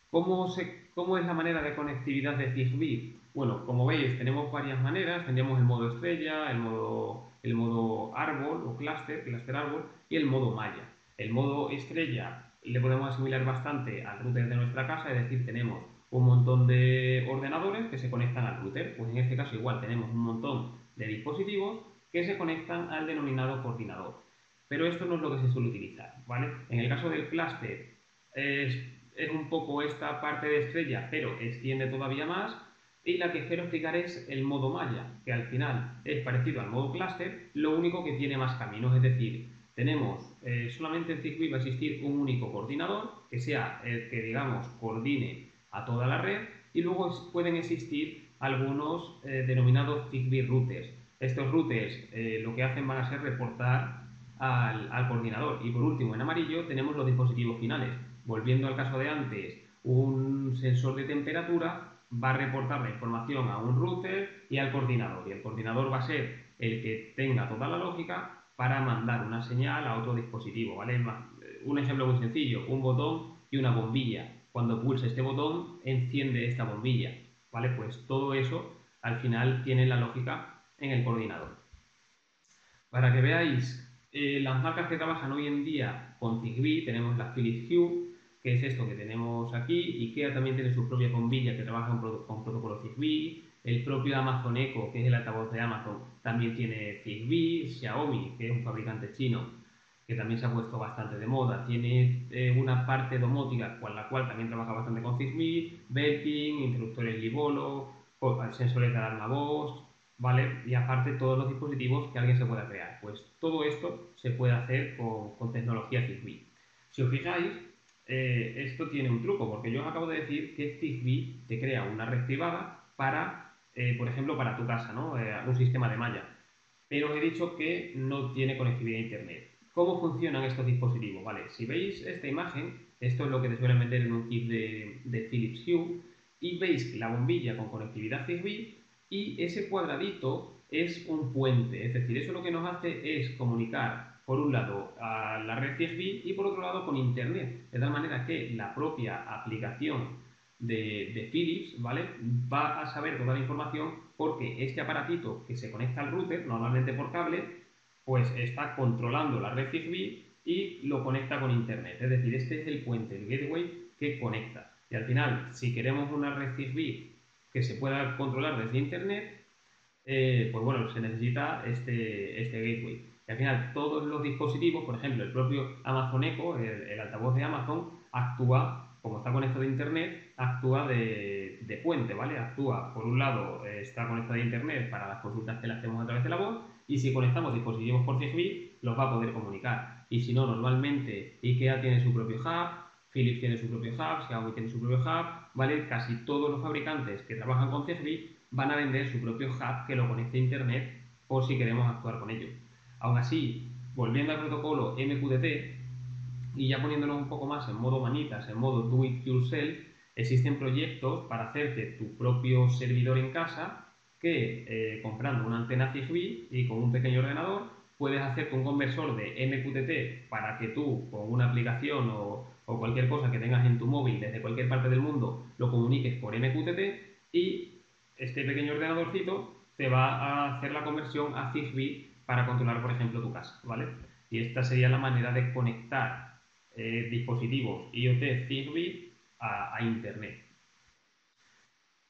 ¿Cómo es la manera de conectividad de Zigbee? Bueno, como veis, tenemos varias maneras. Tendríamos el modo estrella, el modo árbol o cluster árbol, y el modo malla. El modo estrella le podemos asimilar bastante al router de nuestra casa, es decir, tenemos un montón de ordenadores que se conectan al router. Pues en este caso igual tenemos un montón de dispositivos que se conectan al denominado coordinador. Pero esto no es lo que se suele utilizar, ¿vale? En el caso del cluster es un poco esta parte de estrella, pero extiende todavía más. Y la que quiero explicar es el modo malla, que al final es parecido al modo cluster, lo único que tiene más caminos, es decir, tenemos solamente en Zigbee va a existir un único coordinador, que sea el que, digamos, coordine a toda la red, y luego pueden existir algunos denominados Zigbee routers. Estos routers lo que hacen van a ser reportar al coordinador. Y por último, en amarillo tenemos los dispositivos finales. Volviendo al caso de antes, un sensor de temperatura va a reportar la información a un router y al coordinador. Y el coordinador va a ser el que tenga toda la lógica para mandar una señal a otro dispositivo, ¿vale? Un ejemplo muy sencillo, un botón y una bombilla. Cuando pulse este botón, enciende esta bombilla, ¿vale? Pues todo eso al final tiene la lógica en el coordinador. Para que veáis las marcas que trabajan hoy en día con Zigbee, tenemos la Philips Hue, que es esto que tenemos aquí. IKEA también tiene su propia bombilla que trabaja con protocolo Zigbee. El propio Amazon Echo, que es el altavoz de Amazon, también tiene Zigbee. Xiaomi, que es un fabricante chino, que también se ha puesto bastante de moda, tiene una parte domótica con la cual también trabaja bastante con Zigbee, Belkin, interruptores Livolo, sensores de alarma voz, ¿vale? Y aparte todos los dispositivos que alguien se pueda crear. Pues todo esto se puede hacer con tecnología Zigbee. Si os fijáis, esto tiene un truco, porque yo os acabo de decir que Zigbee te crea una red privada para, por ejemplo, para tu casa, ¿no? Un sistema de malla. Pero os he dicho que no tiene conectividad a Internet. ¿Cómo funcionan estos dispositivos? Vale, si veis esta imagen, esto es lo que te suelen vender en un kit de Philips Hue, y veis la bombilla con conectividad Zigbee y ese cuadradito es un puente, es decir, eso lo que nos hace es comunicar por un lado a la red Zigbee y por otro lado con Internet, de tal manera que la propia aplicación de Philips, ¿vale? Va a saber toda la información porque este aparatito que se conecta al router, normalmente por cable, pues está controlando la red Zigbee y lo conecta con Internet. Es decir, este es el puente, el gateway que conecta. Y al final, si queremos una red Zigbee que se pueda controlar desde Internet, pues bueno, se necesita este gateway. Y al final todos los dispositivos, por ejemplo, el propio Amazon Echo, el altavoz de Amazon, actúa, como está conectado a Internet, actúa de puente, ¿vale? Actúa, por un lado, está conectado a Internet para las consultas que le hacemos a través de la voz, y si conectamos dispositivos por Zigbee, los va a poder comunicar. Y si no, normalmente IKEA tiene su propio hub, Philips tiene su propio hub, Xiaomi tiene su propio hub, ¿vale? Casi todos los fabricantes que trabajan con Zigbee van a vender su propio hub que lo conecte a Internet por si queremos actuar con ello. Aún así, volviendo al protocolo MQTT y ya poniéndonos un poco más en modo manitas, en modo do it yourself, existen proyectos para hacerte tu propio servidor en casa que comprando una antena Zigbee y con un pequeño ordenador puedes hacerte un conversor de MQTT para que tú con una aplicación o cualquier cosa que tengas en tu móvil desde cualquier parte del mundo lo comuniques por MQTT y este pequeño ordenadorcito te va a hacer la conversión a Zigbee para controlar, por ejemplo, tu casa, ¿vale? Y esta sería la manera de conectar dispositivos IoT Zigbee a Internet.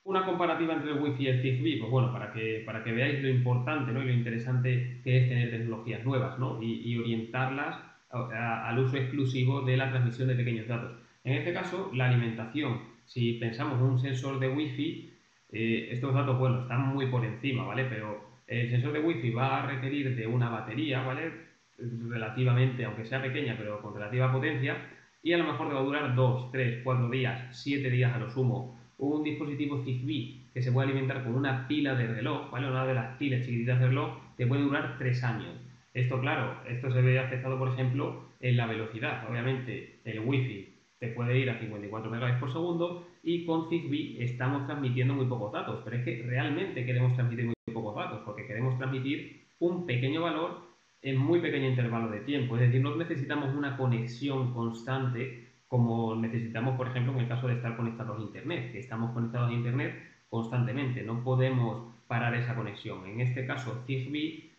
Una comparativa entre el Wi-Fi y el Zigbee, pues bueno, para que veáis lo importante, ¿no? Y lo interesante que es tener tecnologías nuevas, ¿no? Y orientarlas al uso exclusivo de la transmisión de pequeños datos. En este caso, la alimentación, si pensamos en un sensor de Wi-Fi, estos datos, bueno, están muy por encima, ¿vale? Pero el sensor de Wi-Fi va a requerir de una batería, ¿vale? Relativamente, aunque sea pequeña, pero con relativa potencia, y a lo mejor te va a durar 2, 3, 4 días, 7 días a lo sumo. Un dispositivo Zigbee que se puede alimentar con una pila de reloj, ¿vale? Una de las pilas chiquititas de reloj, te puede durar 3 años. Esto, claro, esto se ve afectado, por ejemplo, en la velocidad. Obviamente, el Wi-Fi te puede ir a 54 megabits por segundo y con Zigbee estamos transmitiendo muy pocos datos, pero es que realmente queremos transmitir muy pocos datos porque queremos transmitir un pequeño valor en muy pequeño intervalo de tiempo. Es decir, no necesitamos una conexión constante como necesitamos, por ejemplo, en el caso de estar conectados a Internet, que estamos conectados a Internet constantemente. No podemos parar esa conexión. En este caso, Zigbee,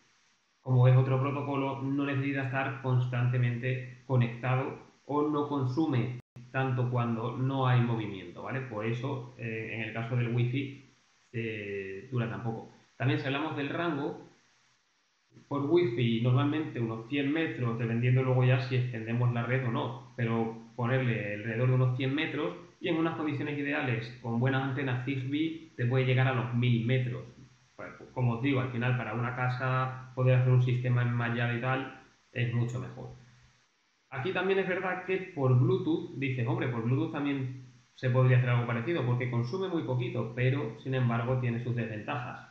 como es otro protocolo, no necesita estar constantemente conectado o no consume tanto cuando no hay movimiento, ¿vale? Por eso, en el caso del Wi-Fi, dura tan poco. También si hablamos del rango, por wifi normalmente unos 100 metros, dependiendo luego ya si extendemos la red o no, pero ponerle alrededor de unos 100 metros y en unas condiciones ideales con buenas antenas Zigbee te puede llegar a los 1000 metros. Pues, como os digo, al final para una casa poder hacer un sistema enmallado y tal es mucho mejor. Aquí también es verdad que por Bluetooth, dices, hombre, por Bluetooth también se podría hacer algo parecido porque consume muy poquito, pero sin embargo tiene sus desventajas.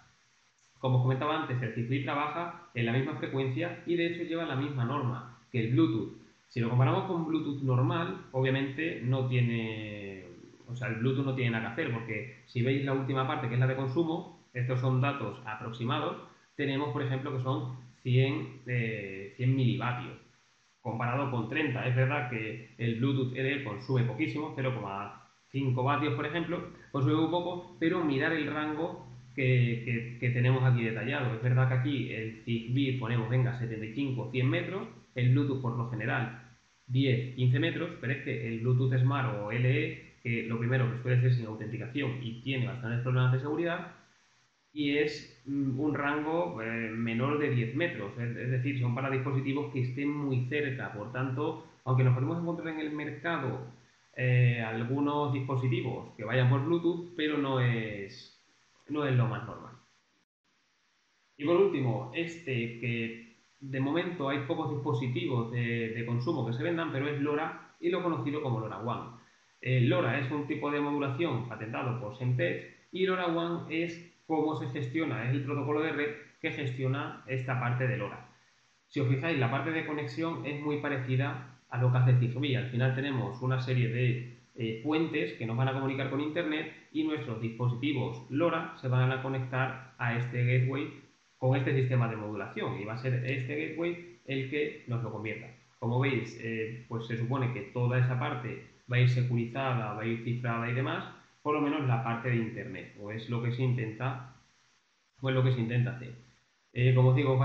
Como os comentaba antes, el Zigbee trabaja en la misma frecuencia y de hecho lleva la misma norma que el Bluetooth. Si lo comparamos con Bluetooth normal, obviamente no tiene, o sea, el Bluetooth no tiene nada que hacer porque si veis la última parte que es la de consumo, estos son datos aproximados, tenemos por ejemplo que son 100 milivatios comparado con 30. Es verdad que el Bluetooth LE consume poquísimo, 0,5 vatios por ejemplo, consume muy poco, pero mirar el rango que tenemos aquí detallado. Es verdad que aquí el Zigbee ponemos, venga, 75, 100 metros, el Bluetooth por lo general 10, 15 metros, pero es que el Bluetooth Smart o LE, que lo primero que suele ser sin autenticación y tiene bastantes problemas de seguridad, y es un rango menor de 10 metros, es decir, son para dispositivos que estén muy cerca. Por tanto, aunque nos podemos encontrar en el mercado algunos dispositivos que vayan por Bluetooth, pero no es lo más normal. Y por último, este que de momento hay pocos dispositivos de consumo que se vendan, pero es LoRa y lo conocido como LoRaWAN. LoRa es un tipo de modulación patentado por Semtech y LoRaWAN es cómo se gestiona, es el protocolo de red que gestiona esta parte de LoRa. Si os fijáis, la parte de conexión es muy parecida a lo que hace Zigbee. Al final tenemos una serie de puentes que nos van a comunicar con Internet y nuestros dispositivos LoRa se van a conectar a este gateway con este sistema de modulación y va a ser este gateway el que nos lo convierta. Como veis, pues se supone que toda esa parte va a ir securizada, va a ir cifrada y demás, por lo menos la parte de Internet, o es lo que se intenta, o es lo que se intenta hacer. Como os digo, es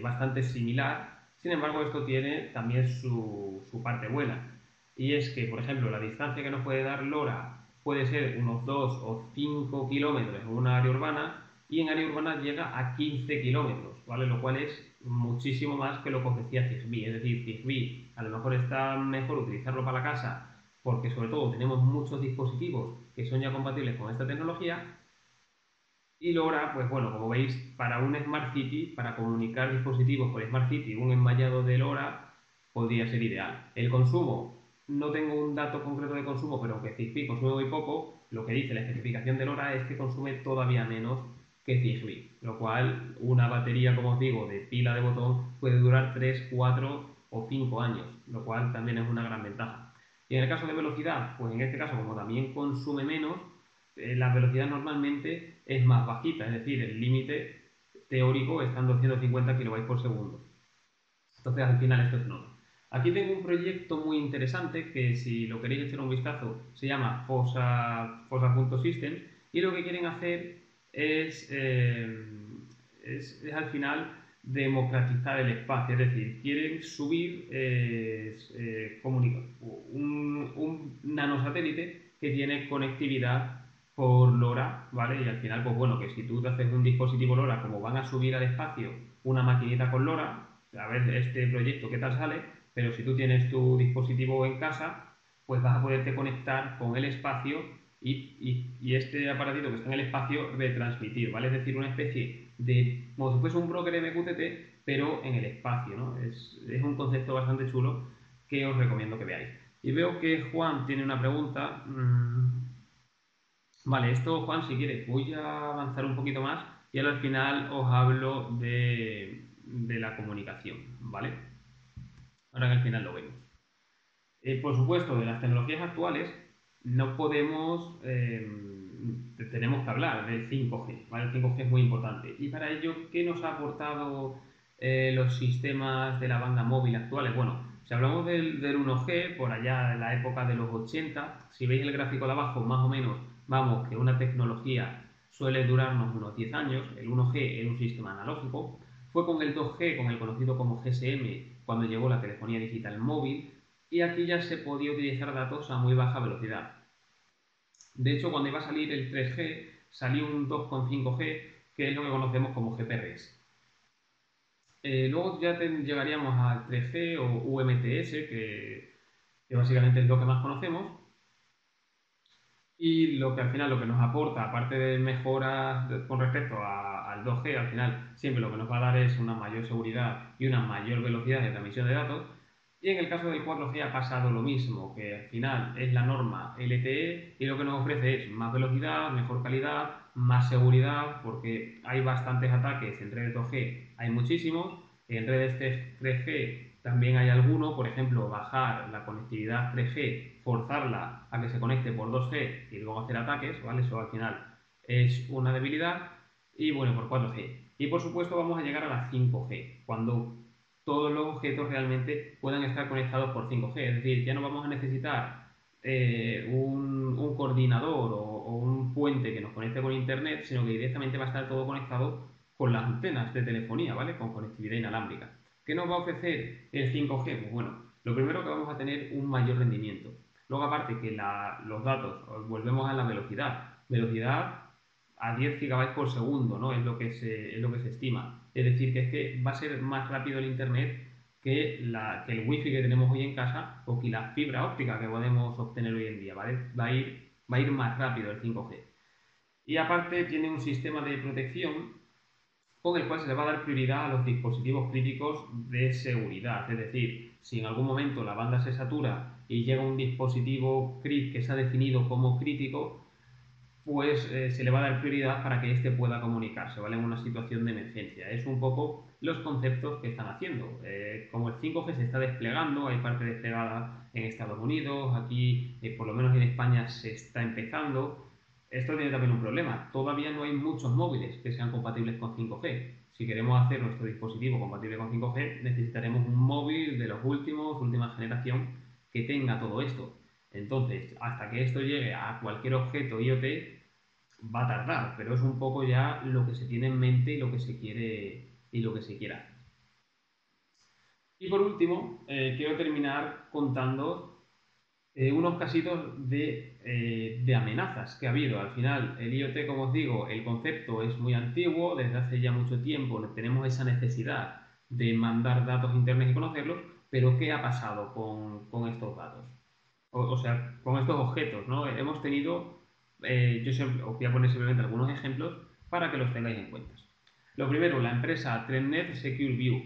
bastante similar, sin embargo esto tiene también su parte buena. Y es que, por ejemplo, la distancia que nos puede dar LoRa puede ser unos 2 o 5 kilómetros en una área urbana y en área urbana llega a 15 kilómetros, ¿vale? Lo cual es muchísimo más que lo que ofrecía Zigbee. Es decir, Zigbee a lo mejor está mejor utilizarlo para la casa porque sobre todo tenemos muchos dispositivos que son ya compatibles con esta tecnología y LoRa, pues bueno, como veis, para un Smart City, para comunicar dispositivos por Smart City, un enmallado de LoRa podría ser ideal. El consumo, no tengo un dato concreto de consumo, pero aunque Zigbee consume muy poco, lo que dice la especificación de LoRa es que consume todavía menos que Zigbee, lo cual una batería, como os digo, de pila de botón puede durar 3, 4 o 5 años, lo cual también es una gran ventaja. Y en el caso de velocidad, pues en este caso, como también consume menos, la velocidad normalmente es más bajita, es decir, el límite teórico está en 250 kilobytes por segundo. Entonces, al final, esto es no. Aquí tengo un proyecto muy interesante que, si lo queréis echar un vistazo, se llama Fosa.systems y lo que quieren hacer es al final democratizar el espacio, es decir, quieren subir un nanosatélite que tiene conectividad por LoRa, ¿vale? Y al final, pues bueno, que si tú te haces un dispositivo LoRa, como van a subir al espacio una maquinita con LoRa, a ver este proyecto qué tal sale, pero si tú tienes tu dispositivo en casa, pues vas a poderte conectar con el espacio y este aparatito que está en el espacio retransmitir, ¿vale? Es decir, una especie de, como si fuese un broker MQTT, pero en el espacio, ¿no? Es un concepto bastante chulo que os recomiendo que veáis. Y veo que Juan tiene una pregunta. Vale, esto, Juan, si quieres, voy a avanzar un poquito más y ahora al final os hablo de la comunicación, ¿vale? Ahora que al final lo vemos. Por supuesto, de las tecnologías actuales no podemos, tenemos que hablar del 5G, ¿vale? El 5G es muy importante. Y para ello, ¿qué nos ha aportado los sistemas de la banda móvil actuales? Bueno, si hablamos del 1G, por allá en la época de los 80, si veis el gráfico de abajo, más o menos, vamos, que una tecnología suele durarnos unos 10 años, el 1G era un sistema analógico, fue con el 2G, con el conocido como GSM, cuando llegó la telefonía digital móvil, y aquí ya se podía utilizar datos a muy baja velocidad. De hecho, cuando iba a salir el 3G, salió un 2,5G, que es lo que conocemos como GPRS. Luego ya llegaríamos al 3G o UMTS, que básicamente es lo que más conocemos, y lo que al final lo que nos aporta, aparte de mejoras con respecto al 2G, al final siempre lo que nos va a dar es una mayor seguridad y una mayor velocidad de transmisión de datos. Y en el caso del 4G ha pasado lo mismo, que al final es la norma LTE y lo que nos ofrece es más velocidad, mejor calidad, más seguridad, porque hay bastantes ataques en redes 2G, hay muchísimos, en redes 3G también hay alguno, por ejemplo, bajar la conectividad 3G, forzarla a que se conecte por 2G y luego hacer ataques, ¿vale? Eso al final es una debilidad. Y bueno, por 4G. Y por supuesto vamos a llegar a la 5G, cuando todos los objetos realmente puedan estar conectados por 5G. Es decir, ya no vamos a necesitar un coordinador o un puente que nos conecte con Internet, sino que directamente va a estar todo conectado con las antenas de telefonía, ¿vale? Con conectividad inalámbrica. ¿Qué nos va a ofrecer el 5G? Pues bueno, lo primero que vamos a tener un mayor rendimiento. Luego, aparte que los datos, volvemos a la velocidad. Velocidad a 10 gigabytes por segundo, ¿no? Es lo que se estima. Es decir, que es que va a ser más rápido el Internet que el wifi que tenemos hoy en casa o que la fibra óptica que podemos obtener hoy en día, ¿vale? Va a ir más rápido el 5G. Y aparte tiene un sistema de protección con el cual se le va a dar prioridad a los dispositivos críticos de seguridad. Es decir, si en algún momento la banda se satura y llega un dispositivo que se ha definido como crítico, pues se le va a dar prioridad para que éste pueda comunicarse, ¿vale? En una situación de emergencia. Es un poco los conceptos que están haciendo. Como el 5G se está desplegando, hay parte desplegada en Estados Unidos, aquí, por lo menos en España, se está empezando. Esto tiene también un problema. Todavía no hay muchos móviles que sean compatibles con 5G. Si queremos hacer nuestro dispositivo compatible con 5G, necesitaremos un móvil de los última generación que tenga todo esto. Entonces, hasta que esto llegue a cualquier objeto IoT, va a tardar, pero es un poco ya lo que se tiene en mente y lo que se quiere hacer. Y por último, quiero terminar contando unos casitos de amenazas que ha habido. Al final, el IoT, como os digo, el concepto es muy antiguo, desde hace ya mucho tiempo tenemos esa necesidad de mandar datos a Internet y conocerlos, pero ¿qué ha pasado con estos datos? O sea, con estos objetos, ¿no? Hemos tenido, os voy a poner simplemente algunos ejemplos para que los tengáis en cuenta. Lo primero, la empresa TrendNet Secure View.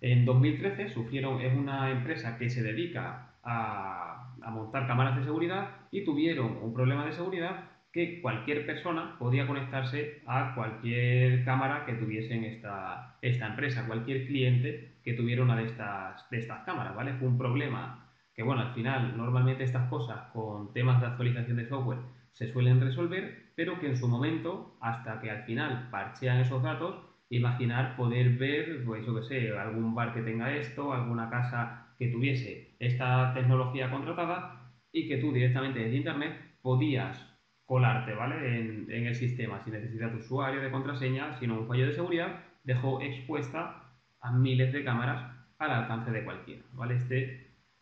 En 2013 es una empresa que se dedica a montar cámaras de seguridad y tuvieron un problema de seguridad que cualquier persona podía conectarse a cualquier cámara que tuviese en esta empresa, cualquier cliente que tuviera una de estas cámaras, ¿vale? Fue un problema que, bueno, al final normalmente estas cosas con temas de actualización de software se suelen resolver, pero que en su momento, hasta que al final parchean esos datos, imaginar poder ver, pues yo que sé, algún bar que tenga esto, alguna casa que tuviese esta tecnología contratada y que tú directamente desde internet podías colarte, ¿vale? En el sistema, sin necesidad de usuario, de contraseña, sino un fallo de seguridad, dejó expuesta a miles de cámaras al alcance de cualquiera, ¿vale?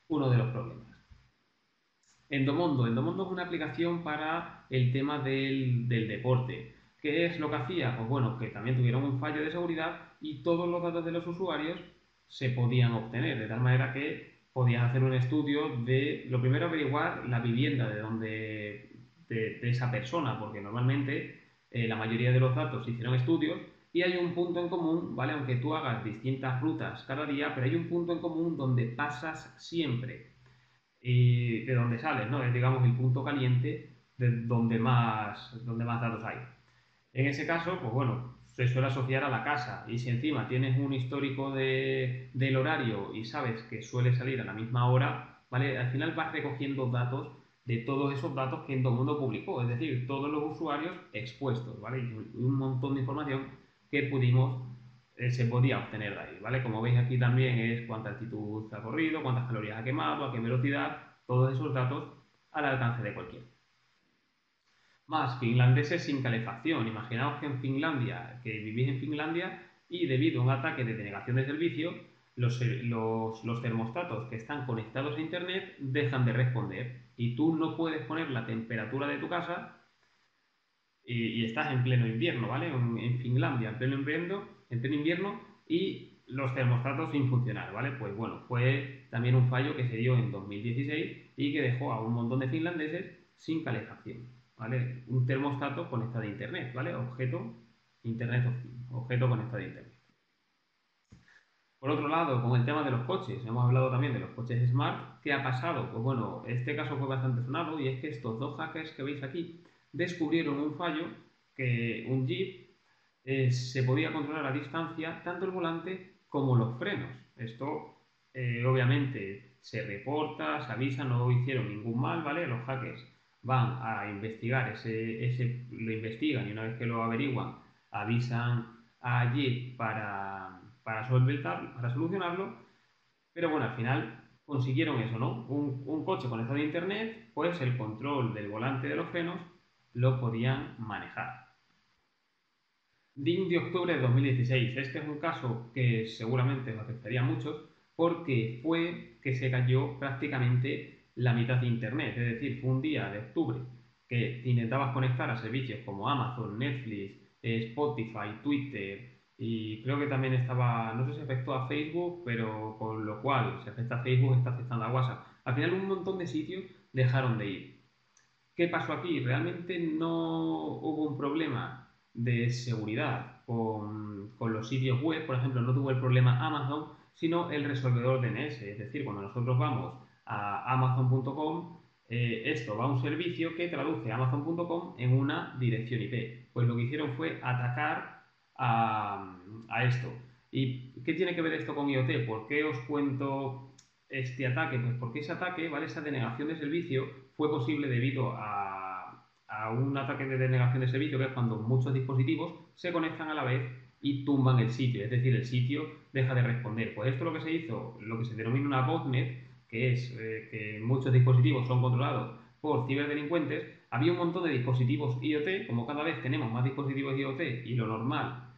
Uno de los problemas. Endomondo es una aplicación para el tema del deporte. ¿Qué es lo que hacía? Pues bueno, que también tuvieron un fallo de seguridad y todos los datos de los usuarios se podían obtener, de tal manera que podías hacer un estudio de, lo primero, averiguar la vivienda de esa persona, porque normalmente la mayoría de los datos se hicieron estudios y hay un punto en común, ¿vale? Aunque tú hagas distintas rutas cada día, pero hay un punto en común donde pasas siempre y de donde sales, ¿no? Es, digamos, el punto caliente de donde más datos hay. En ese caso, pues bueno, se suele asociar a la casa y si encima tienes un histórico del horario y sabes que suele salir a la misma hora, ¿vale? Al final vas recogiendo datos de todos esos datos que en todo el mundo publicó, es decir, todos los usuarios expuestos, ¿vale? Y un montón de información que se podía obtener de ahí, ¿vale? Como veis aquí también es cuánta altitud ha corrido, cuántas calorías ha quemado, a qué velocidad, todos esos datos al alcance de cualquiera. Más finlandeses sin calefacción. Imaginaos que en Finlandia, que vivís en Finlandia y debido a un ataque de denegación de servicio, los termostatos que están conectados a Internet dejan de responder y tú no puedes poner la temperatura de tu casa y estás en pleno invierno, ¿vale? En Finlandia, en pleno invierno y los termostatos sin funcionar, ¿vale? Pues bueno, fue también un fallo que se dio en 2016 y que dejó a un montón de finlandeses sin calefacción, ¿vale? Un termostato conectado a Internet, ¿vale? Internet of Things, objeto conectado a Internet. Por otro lado, con el tema de los coches, hemos hablado también de los coches smart. ¿Qué ha pasado? Pues bueno, este caso fue bastante sonado y es que estos dos hackers que veis aquí descubrieron un fallo que un Jeep se podía controlar a distancia tanto el volante como los frenos. Esto obviamente se reporta, se avisa, no hicieron ningún mal, ¿vale? Los hackers van a investigar lo investigan y una vez que lo averiguan, avisan a Jeep para solucionarlo, pero bueno, al final consiguieron eso, ¿no? Un coche conectado a internet, pues el control del volante de los frenos lo podían manejar. DIN de octubre de 2016. Este es un caso que seguramente os afectaría a muchos porque fue que se cayó prácticamente la mitad de Internet. Es decir, fue un día de octubre que intentabas conectar a servicios como Amazon, Netflix, Spotify, Twitter y creo que también estaba, no sé si afectó a Facebook, pero con lo cual, si afecta a Facebook, está afectando a WhatsApp. Al final un montón de sitios dejaron de ir. ¿Qué pasó aquí? Realmente no hubo un problema de seguridad con los sitios web, por ejemplo, no tuvo el problema Amazon, sino el resolvedor DNS. Es decir, cuando nosotros vamos a amazon.com, esto va a un servicio que traduce amazon.com en una dirección IP. Pues lo que hicieron fue atacar a esto. ¿Y qué tiene que ver esto con IoT? ¿Por qué os cuento este ataque? Pues porque ese ataque, ¿vale? Esa denegación de servicio fue posible debido a un ataque de denegación de servicio, que es cuando muchos dispositivos se conectan a la vez y tumban el sitio, es decir, el sitio deja de responder. Pues esto lo que se hizo, lo que se denomina una botnet, que es que muchos dispositivos son controlados por ciberdelincuentes, había un montón de dispositivos IoT, como cada vez tenemos más dispositivos IoT y lo normal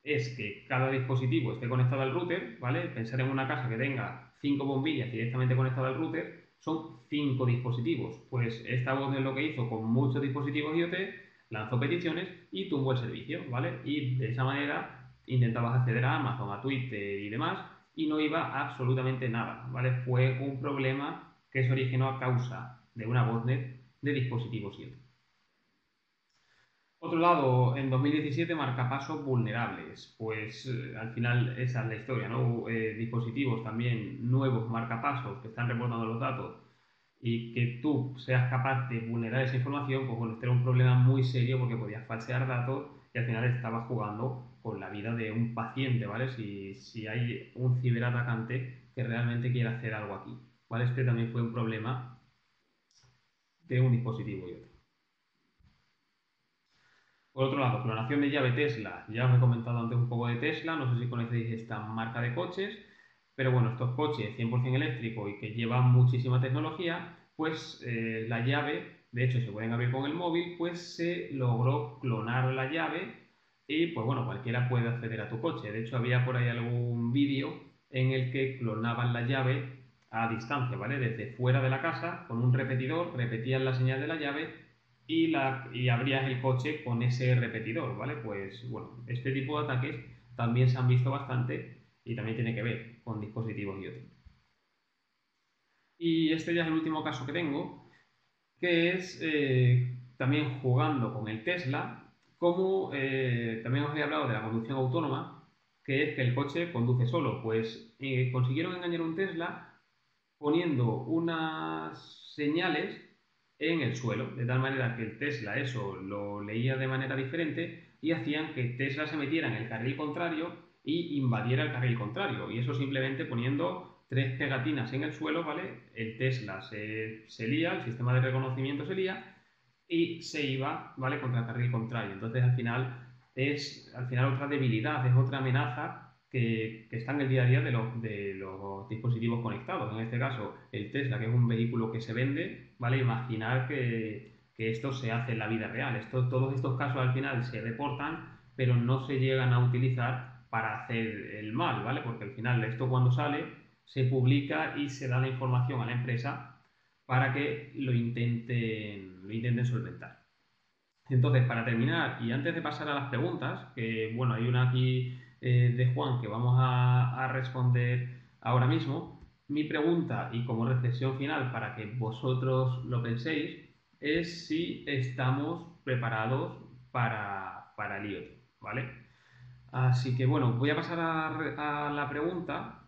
es que cada dispositivo esté conectado al router, ¿vale? Pensar en una casa que tenga 5 bombillas directamente conectadas al router, son 5 dispositivos. Pues esta voz es lo que hizo con muchos dispositivos IoT, lanzó peticiones y tumbó el servicio, ¿vale? Y de esa manera intentabas acceder a Amazon, a Twitter y demás, y no iba absolutamente nada, ¿vale? Fue un problema que se originó a causa de una botnet de dispositivos IoT. Otro lado, en 2017 marcapasos vulnerables. Pues al final esa es la historia, ¿no? Dispositivos también nuevos marcapasos que están reportando los datos y que tú seas capaz de vulnerar esa información, pues bueno, este era un problema muy serio porque podías falsear datos y al final estabas jugando con la vida de un paciente, ¿vale? Si hay un ciberatacante que realmente quiere hacer algo aquí, ¿vale? Este también fue un problema de un dispositivo y otro. Por otro lado, clonación de llave Tesla. Ya os he comentado antes un poco de Tesla, no sé si conocéis esta marca de coches, pero bueno, estos coches 100% eléctricos y que llevan muchísima tecnología, pues la llave, de hecho se pueden abrir con el móvil, pues se logró clonar la llave y pues bueno, cualquiera puede acceder a tu coche. De hecho había por ahí algún vídeo en el que clonaban la llave a distancia, ¿vale? Desde fuera de la casa, con un repetidor, repetían la señal de la llave y abrías el coche con ese repetidor, ¿vale? Pues bueno, este tipo de ataques también se han visto bastante y también tiene que ver con dispositivos IoT. Y este ya es el último caso que tengo, que es también jugando con el Tesla, como también os he hablado de la conducción autónoma, que es que el coche conduce solo. Pues consiguieron engañar a un Tesla poniendo unas señales en el suelo, de tal manera que el Tesla eso lo leía de manera diferente y hacían que Tesla se metiera en el carril contrario y invadiera el carril contrario. Y eso simplemente poniendo tres pegatinas en el suelo, ¿vale? El Tesla se lía, el sistema de reconocimiento se lía y se iba, ¿vale? Contra el carril contrario. Entonces al final otra debilidad, es otra amenaza que está en el día a día de los dispositivos conectados. En este caso, el Tesla, que es un vehículo que se vende, ¿vale? Imaginar que esto se hace en la vida real. Todos estos casos al final se reportan, pero no se llegan a utilizar para hacer el mal, ¿vale? Porque al final esto cuando sale se publica y se da la información a la empresa para que lo intenten solventar. Entonces, para terminar, y antes de pasar a las preguntas, que bueno, hay una aquí de Juan que vamos a responder ahora mismo, mi pregunta y como reflexión final para que vosotros lo penséis es si estamos preparados para el IoT, ¿vale? Así que bueno, voy a pasar a la pregunta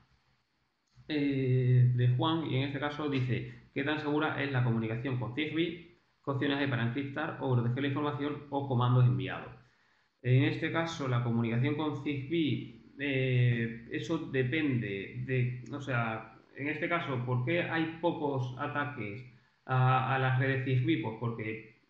de Juan y en este caso dice, ¿qué tan segura es la comunicación con Zigbee? ¿Qué opciones hay para encriptar o proteger la información o comandos enviados? En este caso, la comunicación con Zigbee, eso depende o sea, en este caso, ¿por qué hay pocos ataques a las redes Zigbee? Pues porque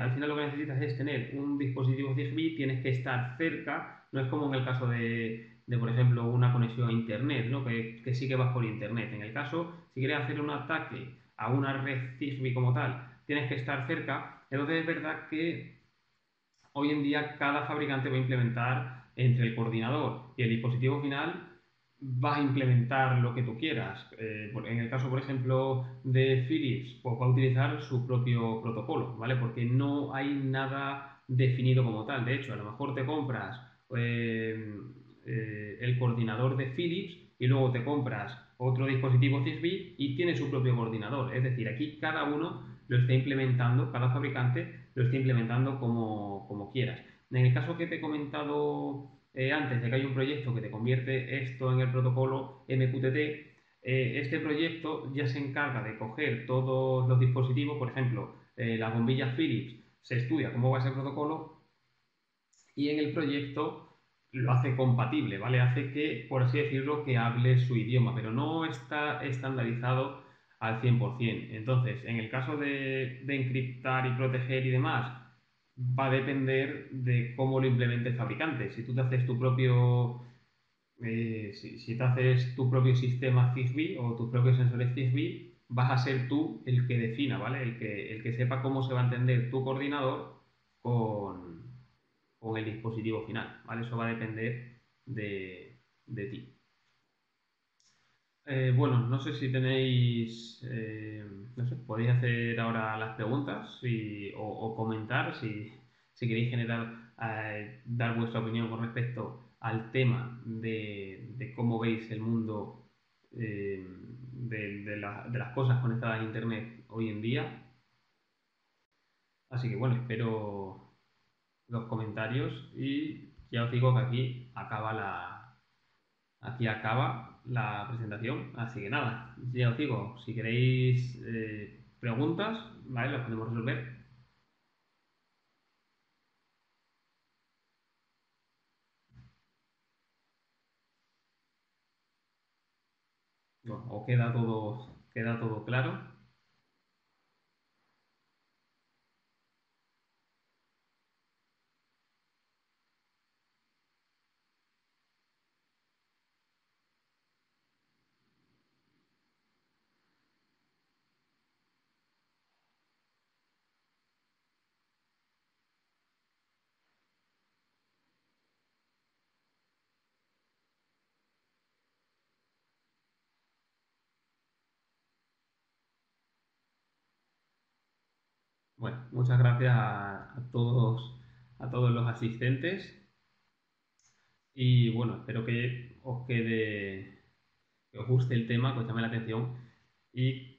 al final lo que necesitas es tener un dispositivo Zigbee, tienes que estar cerca, no es como en el caso por ejemplo, una conexión a Internet, ¿no? Que sí que vas por Internet. En el caso, si quieres hacer un ataque a una red Zigbee como tal, tienes que estar cerca. Entonces es verdad que hoy en día cada fabricante va a implementar entre el coordinador y el dispositivo final, vas a implementar lo que tú quieras. En el caso, por ejemplo, de Philips, pues va a utilizar su propio protocolo, ¿vale? Porque no hay nada definido como tal. De hecho, a lo mejor te compras eh, el coordinador de Philips y luego te compras otro dispositivo Zigbee y tiene su propio coordinador. Es decir, aquí cada uno lo está implementando, cada fabricante lo está implementando como quieras. En el caso que te he comentado antes de que hay un proyecto que te convierte esto en el protocolo MQTT, este proyecto ya se encarga de coger todos los dispositivos, por ejemplo, las bombillas Philips, se estudia cómo va ese protocolo y en el proyecto lo hace compatible, ¿vale? Hace que, por así decirlo, que hable su idioma, pero no está estandarizado al 100%. Entonces, en el caso de encriptar y proteger y demás, va a depender de cómo lo implemente el fabricante. Si tú te haces tu propio, si te haces tu propio sistema Zigbee o tus propios sensores Zigbee, vas a ser tú el que defina, ¿vale? El que sepa cómo se va a entender tu coordinador con, con el dispositivo final, ¿vale? Eso va a depender de ti. Bueno, no sé si tenéis, no sé, podéis hacer ahora las preguntas o comentar si queréis generar, dar vuestra opinión con respecto al tema de cómo veis el mundo de las cosas conectadas a Internet hoy en día. Así que bueno, espero los comentarios y ya os digo que aquí acaba la presentación. Así que nada, ya os digo, si queréis preguntas, ¿vale? Las podemos resolver. Bueno, o queda todo claro. Bueno, muchas gracias a todos los asistentes y bueno, espero que os guste el tema, que os llame la atención y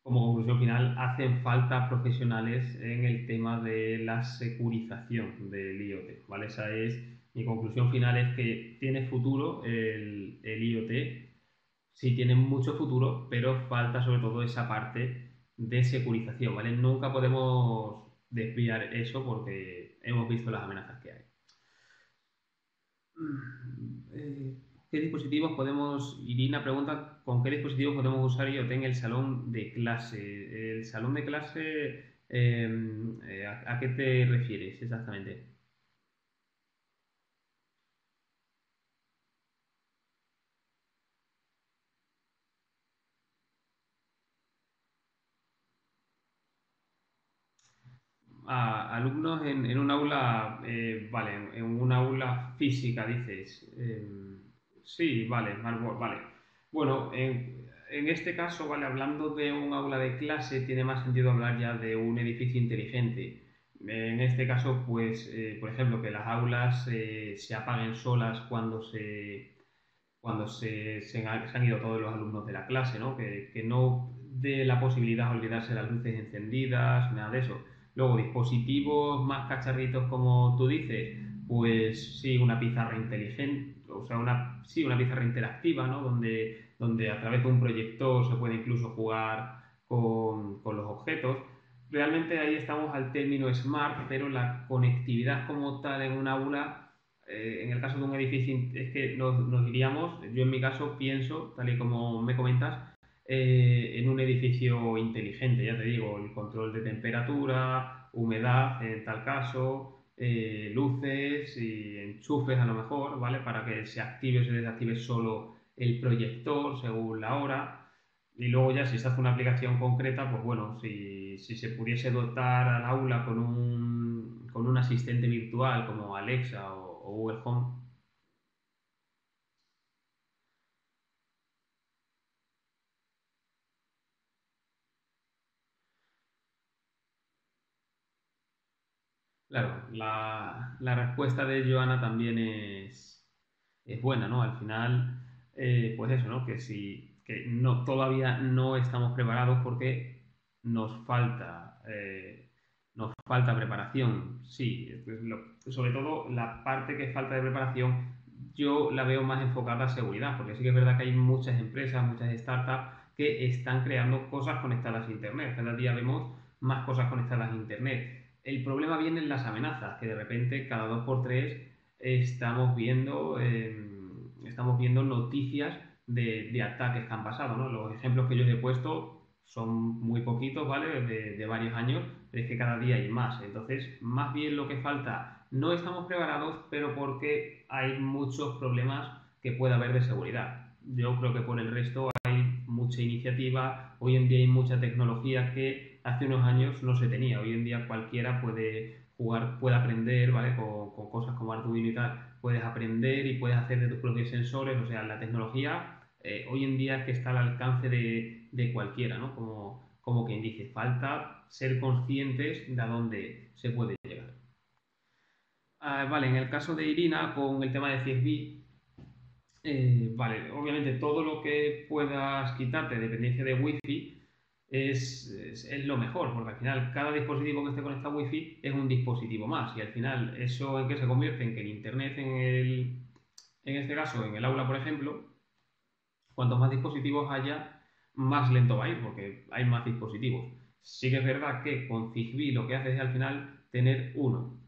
como conclusión final, hacen falta profesionales en el tema de la securización del IoT, ¿vale? Esa es mi conclusión final, es que tiene futuro el IoT, sí tiene mucho futuro, pero falta sobre todo esa parte de securización, ¿vale? Nunca podemos desviar eso porque hemos visto las amenazas que hay. Eh, ¿Qué dispositivos podemos, Irina pregunta, ¿con qué dispositivos podemos usar IoT en el salón de clase? El salón de clase, ¿a qué te refieres exactamente? A alumnos en un aula, vale, en un aula física, dices. Sí, vale, vale. Bueno, en este caso, vale, hablando de un aula de clase, tiene más sentido hablar ya de un edificio inteligente. En este caso, pues, por ejemplo, que las aulas se apaguen solas se han ido todos los alumnos de la clase, ¿no? Que no dé la posibilidad de olvidarse las luces encendidas, nada de eso. Luego, dispositivos más cacharritos, como tú dices, pues sí, una pizarra inteligente, o sea, sí, una pizarra interactiva, ¿no? Donde a través de un proyector se puede incluso jugar con los objetos. Realmente ahí estamos al término smart, pero la conectividad como tal en un aula en el caso de un edificio, es que nos iríamos, yo en mi caso pienso, tal y como me comentas, en un edificio inteligente, ya te digo, el control de temperatura, humedad en tal caso, luces y enchufes a lo mejor, ¿vale? Para que se active o se desactive solo el proyector según la hora. Y luego ya si se hace una aplicación concreta, pues bueno, si se pudiese dotar al aula con un asistente virtual como Alexa o Google Home, claro, la respuesta de Joana también es buena, ¿no? Al final, pues eso, ¿no? Que no, todavía no estamos preparados porque nos falta preparación, sí. Sobre todo la parte que falta de preparación, yo la veo más enfocada a seguridad, porque sí que es verdad que hay muchas empresas, muchas startups que están creando cosas conectadas a Internet. Cada día vemos más cosas conectadas a Internet. El problema viene en las amenazas, que de repente cada dos por tres estamos viendo noticias de ataques que han pasado, ¿no? Los ejemplos que yo os he puesto son muy poquitos, ¿vale? De varios años, pero es que cada día hay más. Entonces, más bien lo que falta, no estamos preparados, pero porque hay muchos problemas que puede haber de seguridad. Yo creo que por el resto hay mucha iniciativa, hoy en día hay mucha tecnología que hace unos años no se tenía. Hoy en día cualquiera puede jugar, puede aprender, ¿vale? Con cosas como Arduino y tal, puedes aprender y puedes hacer de tus propios sensores. O sea, la tecnología hoy en día es que está al alcance de cualquiera, ¿no? Como quien dice, falta ser conscientes de a dónde se puede llegar. Vale, en el caso de Irina, con el tema de CSV, vale, obviamente todo lo que puedas quitarte de dependencia de Wi-Fi es lo mejor, porque al final cada dispositivo que esté conectado a Wi-Fi es un dispositivo más, y al final eso en qué se convierte en que el Internet en este caso en el aula, por ejemplo, cuantos más dispositivos haya, más lento va a ir, porque hay más dispositivos. Sí que es verdad que con Zigbee lo que hace es al final tener uno.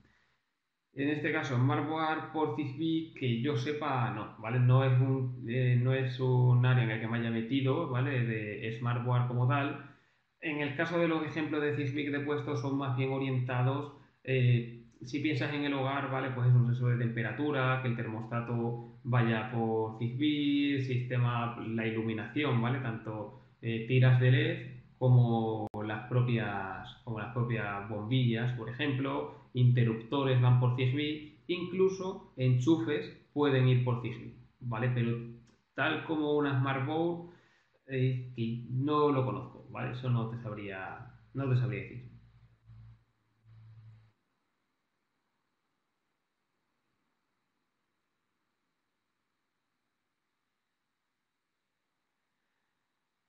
En este caso, Smartboard por Zigbee, que yo sepa, no, ¿vale? No es un área en el que me haya metido, ¿vale? De Smartboard como tal. En el caso de los ejemplos de Zigbee que te he puesto, son más bien orientados, si piensas en el hogar, ¿vale? Pues es un sensor de temperatura, que el termostato vaya por Zigbee, la iluminación, ¿vale? Tanto tiras de LED como las propias bombillas, por ejemplo, interruptores van por Zigbee, incluso enchufes pueden ir por Zigbee, ¿vale? Pero tal como una Smartboard, que no lo conozco, ¿vale? Eso no te sabría decir.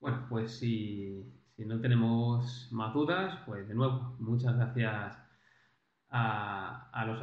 Bueno, pues Si no tenemos más dudas, pues de nuevo, muchas gracias a los